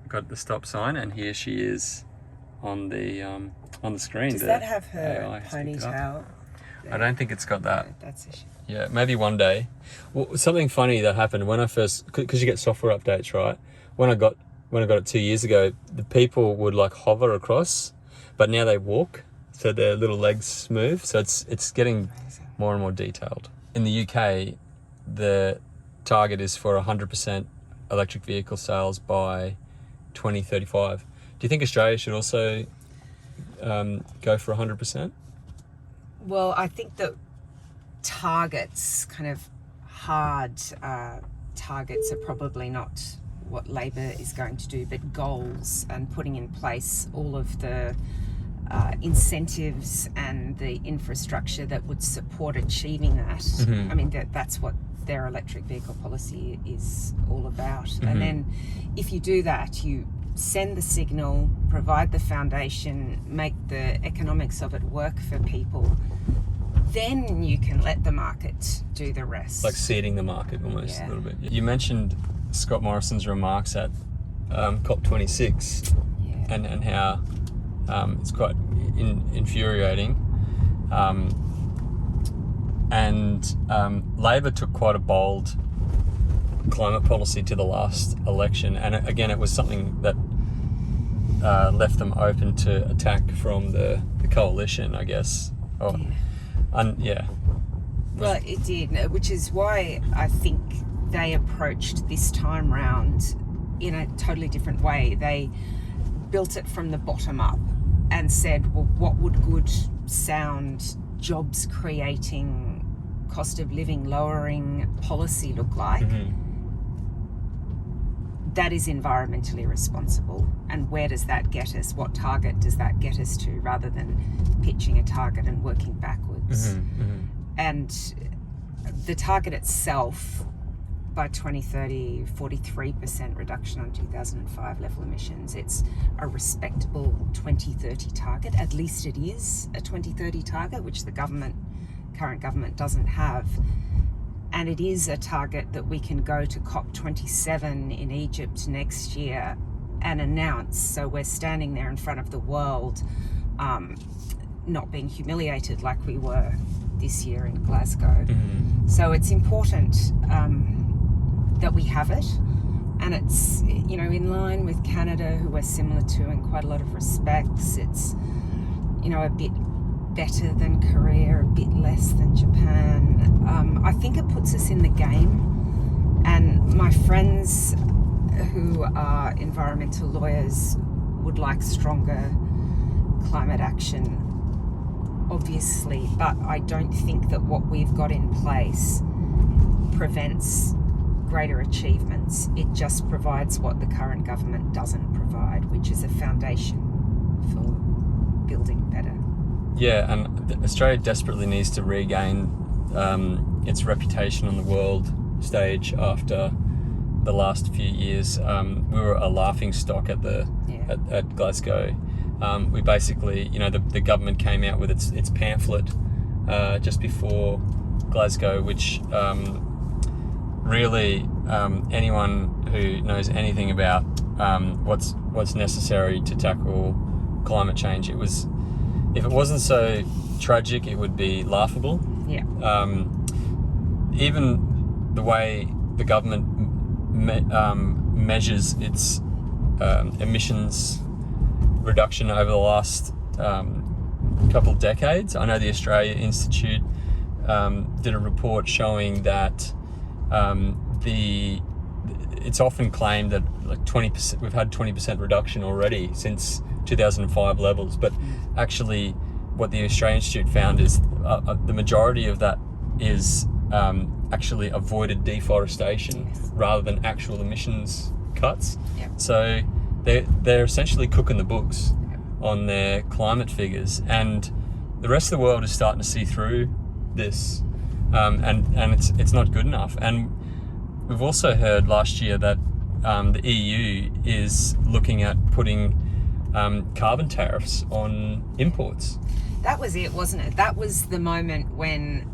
got the stop sign, and here she is on the screen. Does that have her ponytail? I don't think it's got that. No, that's a shame. Yeah, maybe one day. Well, something funny that happened when I first, because you get software updates, right? When I got it 2 years ago, the people would like hover across, but now they walk, so their little legs move. So it's getting more and more detailed. In the UK, the target is for 100% electric vehicle sales by 2035. Do you think Australia should also go for 100%? Well, I think that targets, kind of hard targets, are probably not what Labor is going to do, but goals and putting in place all of the incentives and the infrastructure that would support achieving that. Mm-hmm. I mean, that's what their electric vehicle policy is all about. Mm-hmm. And then if you do that, you send the signal, provide the foundation, make the economics of it work for people, then you can let the market do the rest. Like seeding the market almost a little bit. You mentioned Scott Morrison's remarks at COP26 and how it's quite infuriating. Labor took quite a bold climate policy to the last election, and again it was something that left them open to attack from the coalition, I guess. Well, it did, which is why I think they approached this time round in a totally different way. They built it from the bottom up and said, well, what would good, sound, jobs creating, cost of living lowering policy look like? That is environmentally responsible. And where does that get us? What target does that get us to, rather than pitching a target and working backwards? And the target itself, by 2030, 43% reduction on 2005 level emissions. It's a respectable 2030 target. At least it is a 2030 target, which the current government doesn't have. And it is a target that we can go to COP27 in Egypt next year and announce. So we're standing there in front of the world, not being humiliated like we were this year in Glasgow. So it's important that we have it, and it's, you know, in line with Canada, who we're similar to in quite a lot of respects. It's, you know, a bit better than Korea, a bit less than Japan. I think it puts us in the game, and my friends who are environmental lawyers would like stronger climate action, obviously, but I don't think that what we've got in place prevents greater achievements. It just provides what the current government doesn't provide, which is a foundation for building better. Yeah, and Australia desperately needs to regain its reputation on the world stage after the last few years. We were a laughing stock at at Glasgow. We basically, you know, the government came out with its pamphlet just before Glasgow, which really anyone who knows anything about what's necessary to tackle climate change, if it wasn't so tragic, it would be laughable. Yeah. Even the way the government measures its emissions reduction over the last couple of decades. I know the Australia Institute did a report showing that it's often claimed that like 20%, we've had 20% reduction already since 2005 levels, but actually what the Australian Institute found is the majority of that is actually avoided deforestation rather than actual emissions cuts. So they're essentially cooking the books on their climate figures, and the rest of the world is starting to see through this, and it's not good enough. And we've also heard last year that the EU is looking at putting carbon tariffs on imports. That was it, wasn't it? That was the moment when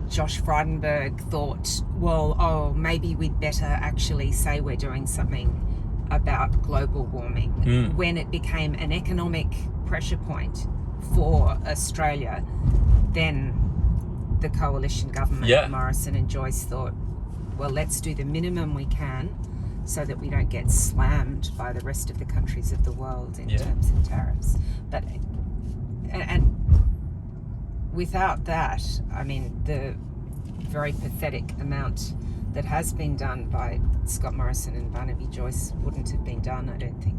Josh Frydenberg thought, well, maybe we'd better actually say we're doing something about global warming. When it became an economic pressure point for Australia, then the coalition government, Morrison and Joyce, thought, well, let's do the minimum we can so that we don't get slammed by the rest of the countries of the world in terms of tariffs. But and without that, I mean, the very pathetic amount that has been done by Scott Morrison and Barnaby Joyce wouldn't have been done, I don't think.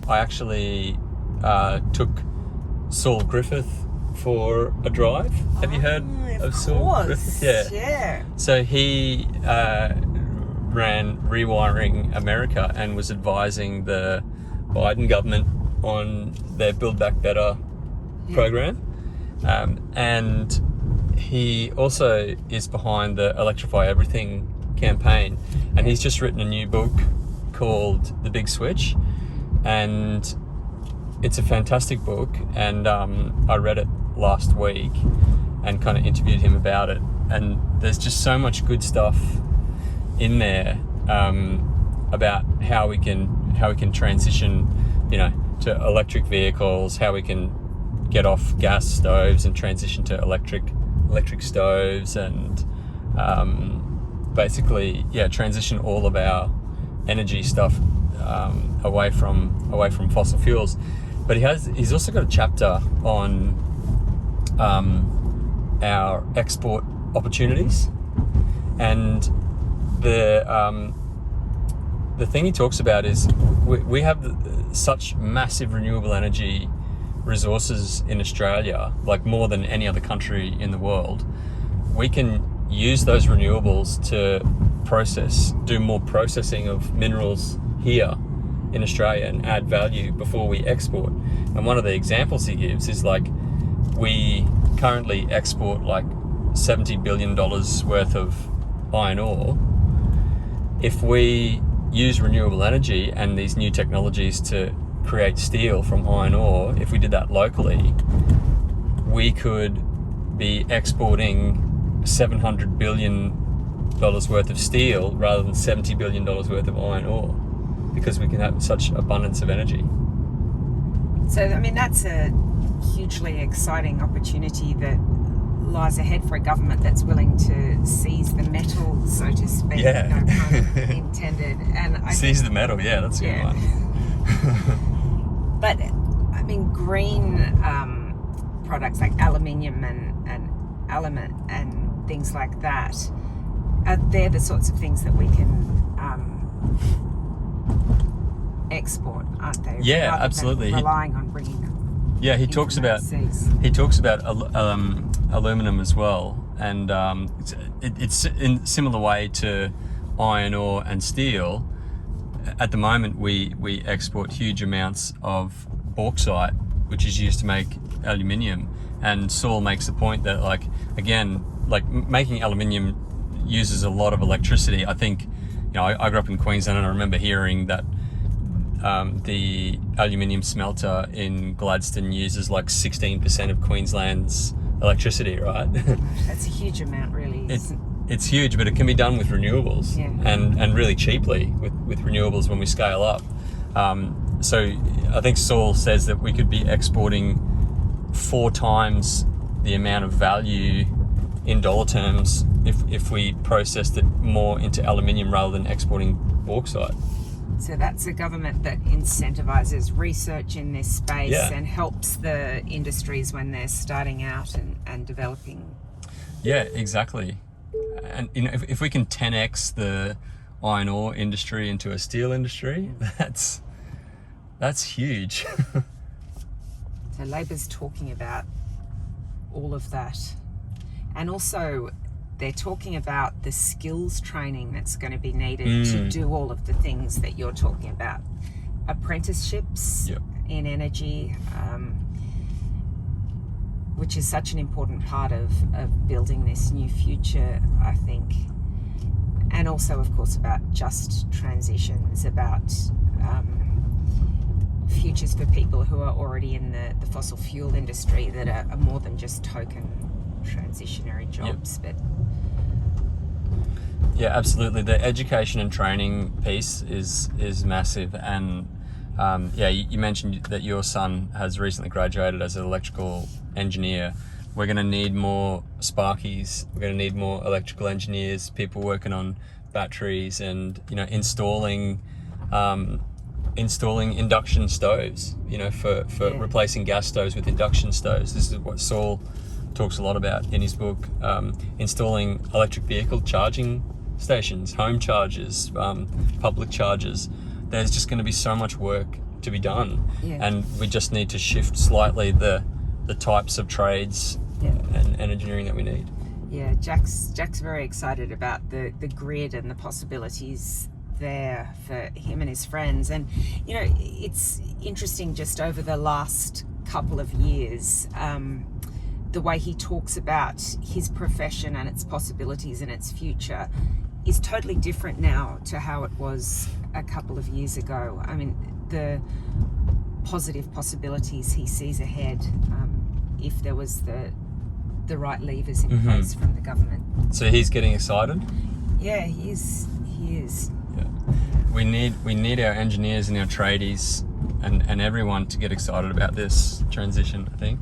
I actually took Saul Griffith for a drive. Have you heard of Saul Griffith? Yeah. So he ran Rewiring America and was advising the Biden government on their Build Back Better program. And he also is behind the Electrify Everything campaign, and he's just written a new book called The Big Switch, and it's a fantastic book, and I read it last week, and kind of interviewed him about it. And there's just so much good stuff in there about how we can transition, to electric vehicles, how we can get off gas stoves and transition to electric stoves, and basically, transition all of our energy stuff away from fossil fuels. But he's also got a chapter on our export opportunities, and the thing he talks about is we have such massive renewable energy resources in Australia, like more than any other country in the world. We can use those renewables to do more processing of minerals here in Australia and add value before we export. And one of the examples he gives is like, we currently export like $70 billion worth of iron ore. If we use renewable energy and these new technologies to create steel from iron ore, if we did that locally, we could be exporting $700 billion worth of steel rather than $70 billion worth of iron ore, because we can have such abundance of energy. So, I mean, that's a hugely exciting opportunity that lies ahead for a government that's willing to seize the metal, so to speak. Yeah. No pun intended. And Seize the metal, that's a good one. But, I mean, green products like aluminium and element and things like that, they're the sorts of things that we can export, aren't they? Yeah, rather absolutely. than relying on bringing them. Yeah, he talks about aluminum as well, and it's in similar way to iron ore and steel. At the moment, we export huge amounts of bauxite, which is used to make aluminium. And Saul makes the point that, making aluminium uses a lot of electricity. I think, I grew up in Queensland, and I remember hearing that the aluminium smelter in Gladstone uses like 16% of Queensland's electricity, right? That's a huge amount, really. It's huge, but it can be done with renewables, and really cheaply with renewables when we scale up. So I think Saul says that we could be exporting 4 times the amount of value in dollar terms if we processed it more into aluminium rather than exporting bauxite. So that's a government that incentivises research in this space and helps the industries when they're starting out and developing. Yeah, exactly. And if we can 10x the iron ore industry into a steel industry, that's huge. So Labor's talking about all of that. And also they're talking about the skills training that's going to be needed to do all of the things that you're talking about. Apprenticeships in energy, which is such an important part of building this new future, I think. And also, of course, about just transitions, about futures for people who are already in the fossil fuel industry that are more than just token transitionary jobs. But yeah, absolutely. The education and training piece is massive. And you mentioned that your son has recently graduated as an electrical engineer. We're going to need more Sparkies. We're going to need more electrical engineers, people working on batteries, and installing induction stoves. For replacing gas stoves with induction stoves. This is what Saul talks a lot about in his book. Installing electric vehicle charging stations, home chargers, public chargers. There's just going to be so much work to be done, and we just need to shift slightly the types of trades and engineering that we need. Yeah, Jack's very excited about the grid and the possibilities there for him and his friends. And it's interesting, just over the last couple of years, the way he talks about his profession and its possibilities and its future is totally different now to how it was a couple of years ago. I mean, the positive possibilities he sees ahead, if there was the the right levers in place from the government. So he's getting excited? Yeah, he is. Yeah. We need our engineers and our tradies and everyone to get excited about this transition, I think.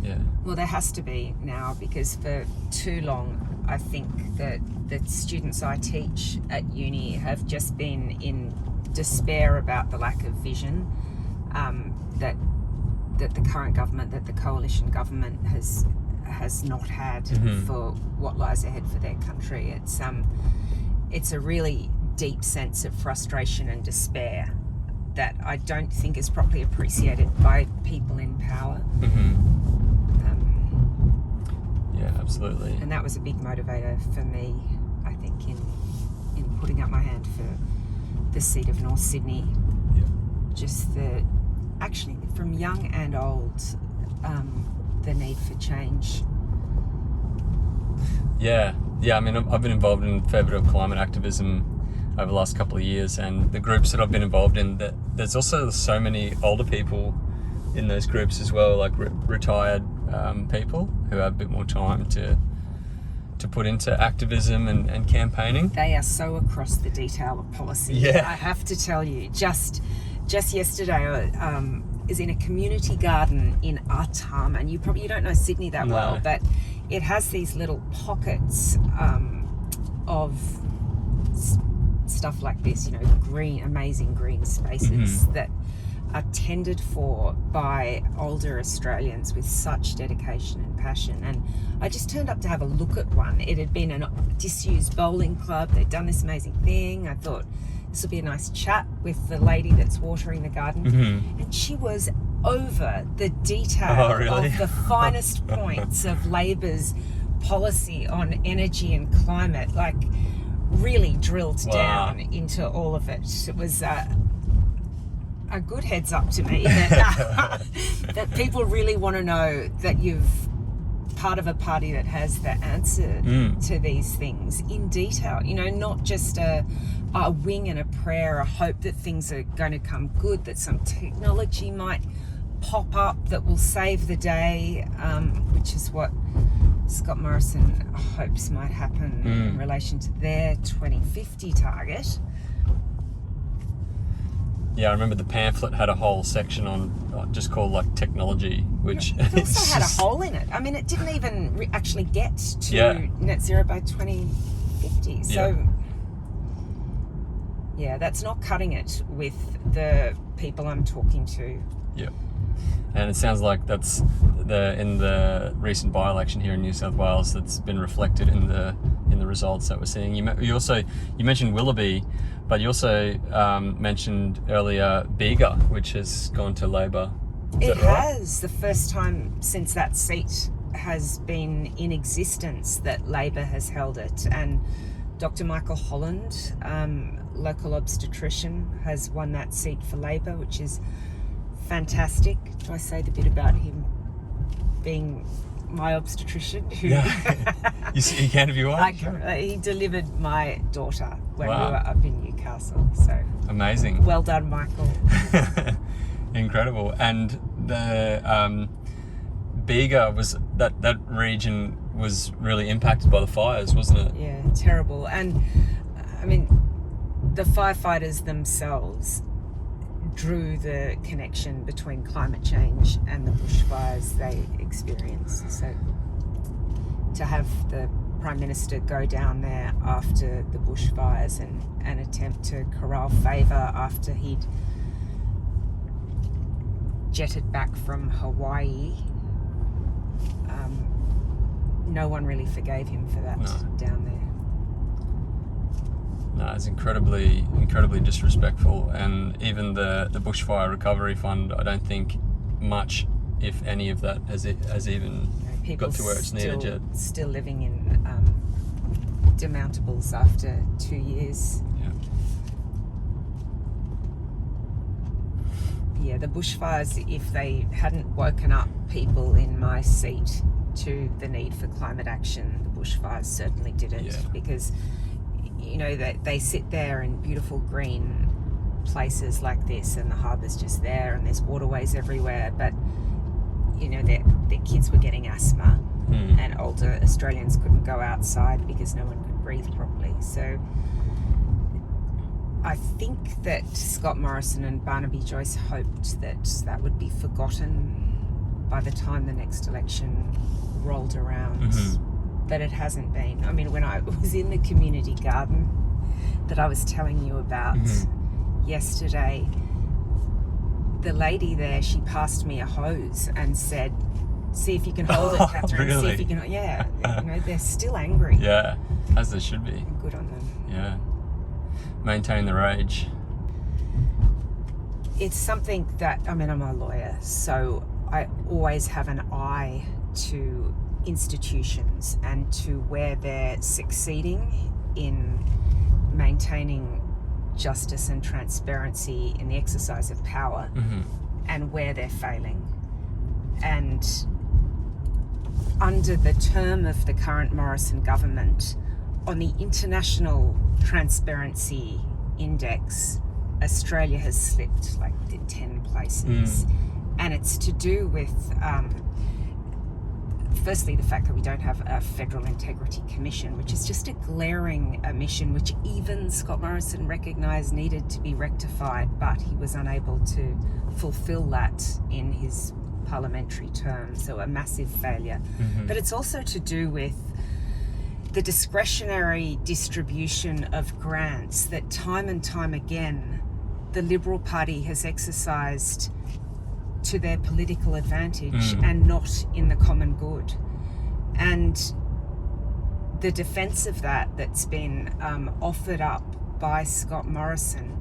Yeah. Well, there has to be now, because for too long I think that the students I teach at uni have just been in despair about the lack of vision that the current government, that the coalition government has not had for what lies ahead for their country. It's a really deep sense of frustration and despair that I don't think is properly appreciated by people in power. Yeah, absolutely. And that was a big motivator for me, I think, in putting up my hand for the seat of North Sydney. Yeah. Just actually from young and old, the need for change. Yeah. I mean, I've been involved in a fair bit of climate activism over the last couple of years, and the groups that I've been involved in, that there's also so many older people in those groups as well, like retired people who have a bit more time to put into activism and campaigning. They are so across the detail of policy. Yeah. I have to tell you, just yesterday I is in a community garden in Artarmon, and you don't know Sydney that well, but it has these little pockets of stuff like this, amazing green spaces that are tended for by older Australians with such dedication and passion. And I just turned up to have a look at one. It had been a disused bowling club. They'd done this amazing thing. I thought this will be a nice chat with the lady that's watering the garden. And she was over the detail of the finest points of Labor's policy on energy and climate, like really drilled down into all of it. It was a good heads up to me that that people really want to know that you've part of a party that has the answer to these things in detail, not just a wing and a prayer, a hope that things are going to come good, that some technology might pop up that will save the day, which is what Scott Morrison hopes might happen in relation to their 2050 target. Yeah, I remember the pamphlet had a whole section on just called like technology, which it also had a hole in it. I mean, it didn't even actually get to net zero by 2050. So, yeah, that's not cutting it with the people I'm talking to. Yeah. And it sounds like that's in the recent by-election here in New South Wales, that's been reflected in the results that we're seeing. You mentioned Willoughby, but you also mentioned earlier Bega, which has gone to Labor. It has. The first time since that seat has been in existence that Labor has held it. And Dr. Michael Holland, local obstetrician, has won that seat for Labor, which is fantastic. Do I say the bit about him being my obstetrician? You can if you want. He delivered my daughter when we were up in Newcastle. So amazing. Well done, Michael. Incredible. And the Bega was that region was really impacted by the fires, wasn't it? Yeah, terrible. And I mean, the firefighters themselves drew the connection between climate change and the bushfires they experienced. So to have the Prime Minister go down there after the bushfires and attempt to corral favour after he'd jetted back from Hawaii, no one really forgave him for that down there. No, it's incredibly disrespectful, and even the Bushfire Recovery Fund, I don't think much, if any, of that has even got to where it's needed yet. Still living in demountables after 2 years. Yeah, the bushfires, if they hadn't woken up people in my seat to the need for climate action, the bushfires certainly didn't, because they sit there in beautiful green places like this, and the harbour's just there, and there's waterways everywhere, but their kids were getting asthma, and older Australians couldn't go outside because no one could breathe properly. So I think that Scott Morrison and Barnaby Joyce hoped that would be forgotten by the time the next election rolled around, but it hasn't been. I mean, when I was in the community garden that I was telling you about yesterday, the lady there, she passed me a hose and said, "See if you can hold it, Catherine." Really? See if you can. Yeah, they're still angry. Yeah, as they should be. Good on them. Yeah. Maintain the rage. It's something that, I'm a lawyer, so I always have an eye to institutions and to where they're succeeding in maintaining justice and transparency in the exercise of power, and where they're failing. And under the term of the current Morrison government, on the International Transparency Index, Australia has slipped like 10 places. And it's to do with, firstly, the fact that we don't have a Federal Integrity Commission, which is just a glaring omission, which even Scott Morrison recognised needed to be rectified, but he was unable to fulfil that in his parliamentary term, so a massive failure. But it's also to do with the discretionary distribution of grants that time and time again the Liberal Party has exercised to their political advantage and not in the common good. And the defence of that's been offered up by Scott Morrison,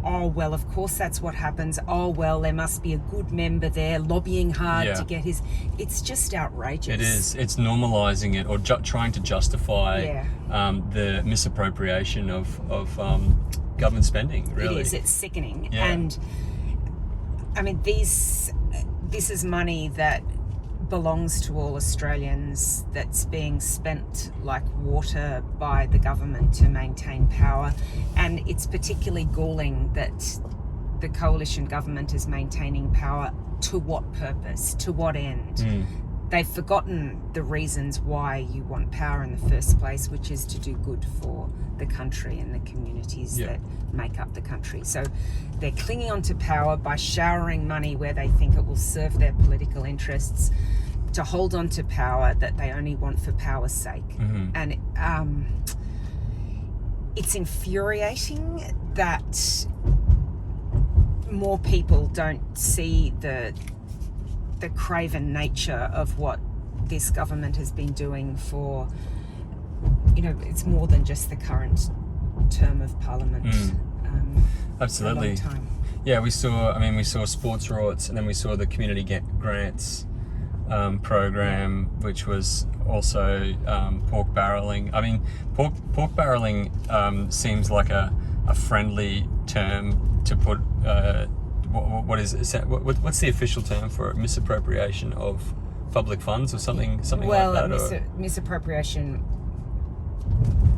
oh, well, of course that's what happens. Oh, well, there must be a good member there lobbying hard to get his... It's just outrageous. It is. It's normalising it, or trying to justify the misappropriation of government spending, really. It is. It's sickening. Yeah. And, I mean, this is money that belongs to all Australians, that's being spent like water by the government to maintain power. And it's particularly galling that the coalition government is maintaining power. To what purpose? To what end? They've forgotten the reasons why you want power in the first place, which is to do good for the country and the communities that make up the country. So they're clinging on to power by showering money where they think it will serve their political interests, to hold on to power that they only want for power's sake. And it's infuriating that more people don't see the craven nature of what this government has been doing for, it's more than just the current term of Parliament. Absolutely. For a long time. Yeah, we saw sports rorts, and then we saw the community grants program, which was also pork barrelling. I mean, pork barrelling seems like a friendly term to put. What's the official term for it? Misappropriation of public funds, or something like that? Well, misappropriation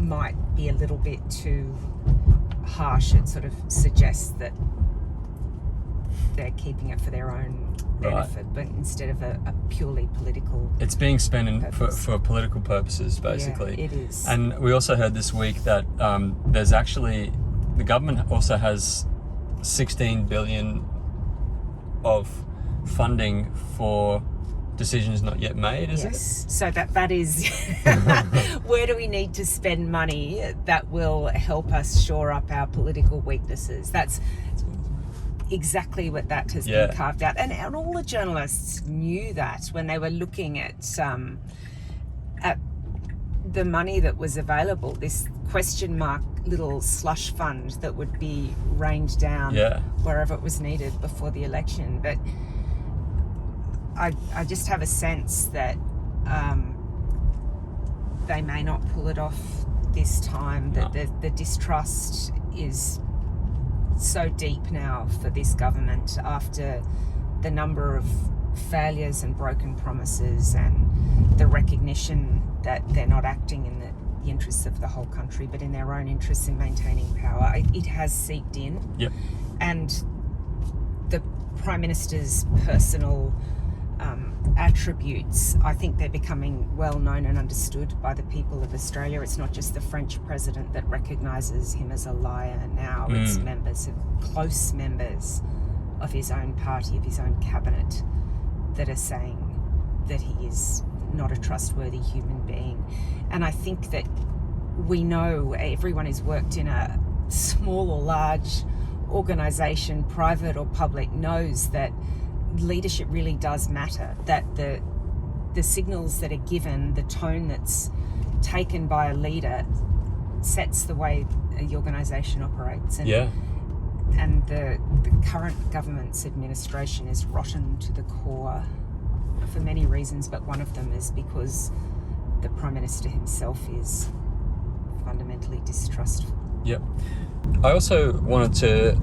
might be a little bit too harsh. It sort of suggests that they're keeping it for their own benefit, but instead of a purely political... It's being spent for political purposes, basically. Yeah, it is. And we also heard this week that there's actually... The government also has 16 billion of funding for decisions not yet made, is it? So that is where do we need to spend money that will help us shore up our political weaknesses? That's exactly what that has been carved out. And all the journalists knew that when they were looking at the money that was available, this question mark little slush fund that would be rained down wherever it was needed before the election. But I just have a sense that they may not pull it off this time, that the distrust is so deep now for this government after the number of failures and broken promises and the recognition that they're not acting in the interests of the whole country, but in their own interests in maintaining power. It has seeped in. Yep. And the Prime Minister's personal attributes, I think they're becoming well known and understood by the people of Australia. It's not just the French president that recognises him as a liar now. It's close members of his own party, of his own cabinet, that are saying that he is not a trustworthy human being. And I think that we know, everyone who's worked in a small or large organisation, private or public, knows that leadership really does matter, that the signals that are given, the tone that's taken by a leader sets the way the organisation operates. And the current government's administration is rotten to the core for many reasons, but one of them is because the Prime Minister himself is fundamentally distrustful. Yep. I also wanted to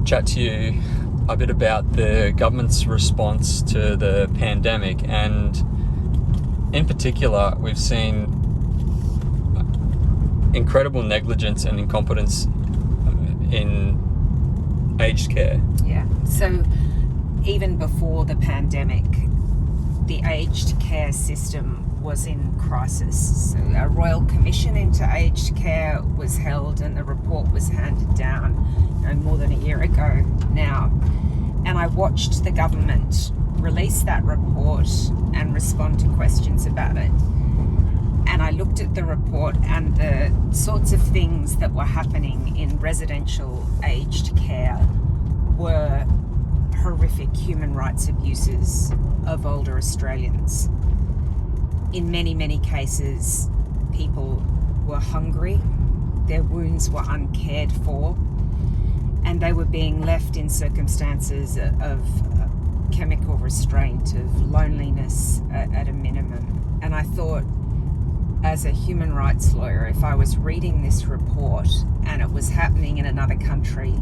chat to you a bit about the government's response to the pandemic, and in particular we've seen incredible negligence and incompetence in aged care. Yeah, so even before the pandemic, the aged care system was in crisis. So a royal commission into aged care was held, and the report was handed down more than a year ago now. And I watched the government release that report and respond to questions about it. And I looked at the report and the sorts of things that were happening in residential aged care were horrific human rights abuses of older Australians. In many, many cases, people were hungry, their wounds were uncared for, and they were being left in circumstances of chemical restraint, of loneliness at a minimum. And I thought, as a human rights lawyer, if I was reading this report and it was happening in another country,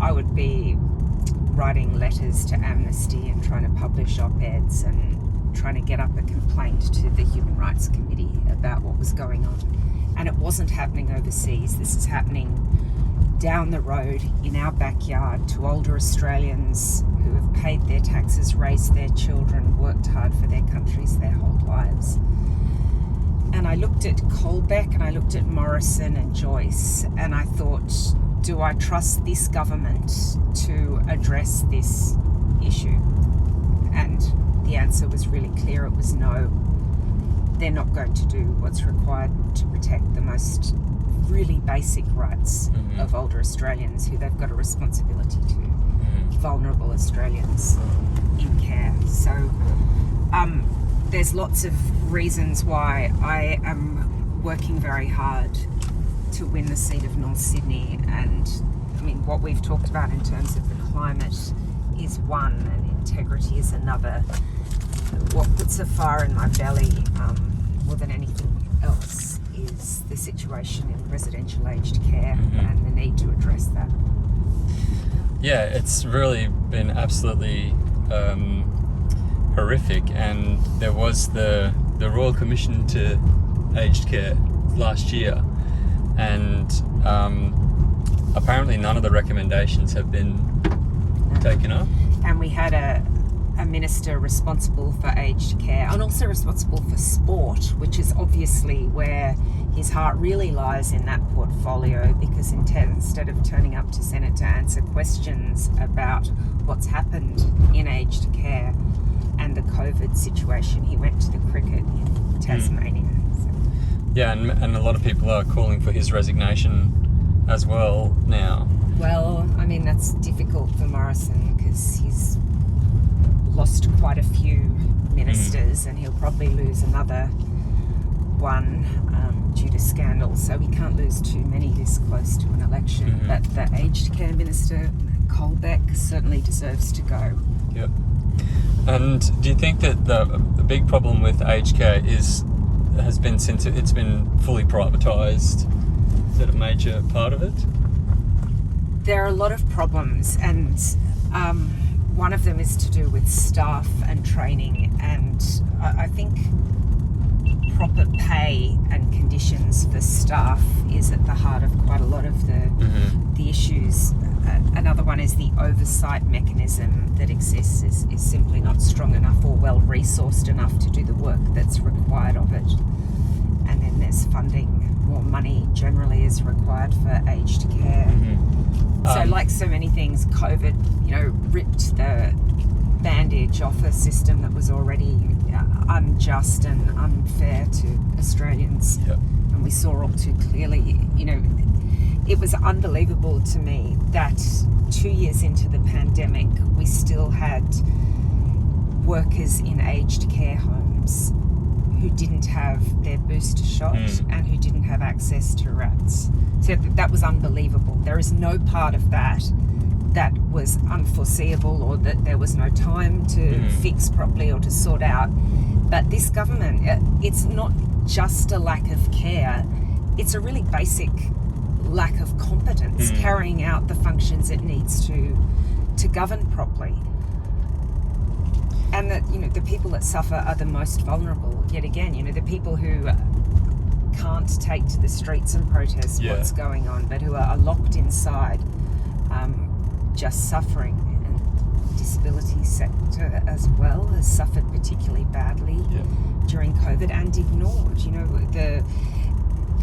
I would be writing letters to Amnesty and trying to publish op-eds and trying to get up a complaint to the Human Rights Committee about what was going on. And it wasn't happening overseas. This is happening down the road in our backyard to older Australians who have paid their taxes, raised their children, worked hard for their countries their whole lives. And I looked at Colbeck and I looked at Morrison and Joyce, and I thought, do I trust this government to address this issue? And the answer was really clear. It was no. They're not going to do what's required to protect the most really basic rights of older Australians who they've got a responsibility to, vulnerable Australians in care. So there's lots of reasons why I am working very hard to win the seat of North Sydney. And I mean, what we've talked about in terms of the climate is one, and integrity is another. What puts a fire in my belly more than anything else is the situation in residential aged care and the need to address that. Yeah, it's really been absolutely horrific, and there was the Royal Commission to Aged Care last year, and apparently none of the recommendations have been taken up. And we had a minister responsible for aged care and also responsible for sport, which is obviously where his heart really lies in that portfolio, because instead of turning up to Senate to answer questions about what's happened in aged care and the COVID situation, he went to the cricket in Tasmania. So. Yeah, and a lot of people are calling for his resignation as well now. Well, I mean, that's difficult for Morrison because he's lost quite a few ministers and he'll probably lose another one due to scandal, so he can't lose too many this close to an election. But the aged care minister, Colbeck, certainly deserves to go. Yep. And do you think that the big problem with aged care has been since it's been fully privatised? Is that a major part of it? There are a lot of problems, and one of them is to do with staff and training, and I think proper pay and conditions for staff is at the heart of quite a lot of the issues. Another one is the oversight mechanism that exists is simply not strong enough or well resourced enough to do the work that's required of it. And then there's funding. More money generally is required for aged care. So like so many things, COVID, ripped the bandage off a system that was already unjust and unfair to Australians. Yep. And we saw all too clearly, it was unbelievable to me that 2 years into the pandemic, we still had workers in aged care homes who didn't have their booster shot and who didn't have access to RATs. So that was unbelievable. There is no part of that was unforeseeable or that there was no time to fix properly or to sort out. But this government, it's not just a lack of care, it's a really basic lack of competence carrying out the functions it needs to govern properly. And that, the people that suffer are the most vulnerable, yet again, the people who can't take to the streets and protest what's going on, but who are locked inside, just suffering. And disability sector as well has suffered particularly badly during COVID and ignored, the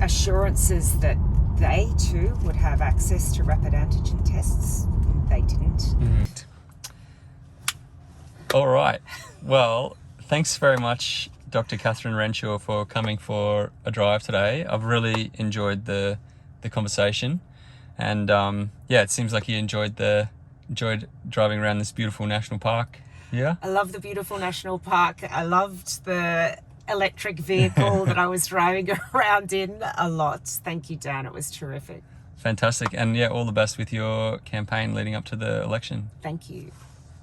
assurances that they too would have access to rapid antigen tests. They didn't. All right. Well, thanks very much, Dr. Catherine Renshaw, for coming for a drive today. I've really enjoyed the conversation, and it seems like you enjoyed driving around this beautiful national park. Yeah. I love the beautiful national park. I loved the electric vehicle that I was driving around in a lot. Thank you, Dan. It was terrific. Fantastic. And all the best with your campaign leading up to the election. Thank you.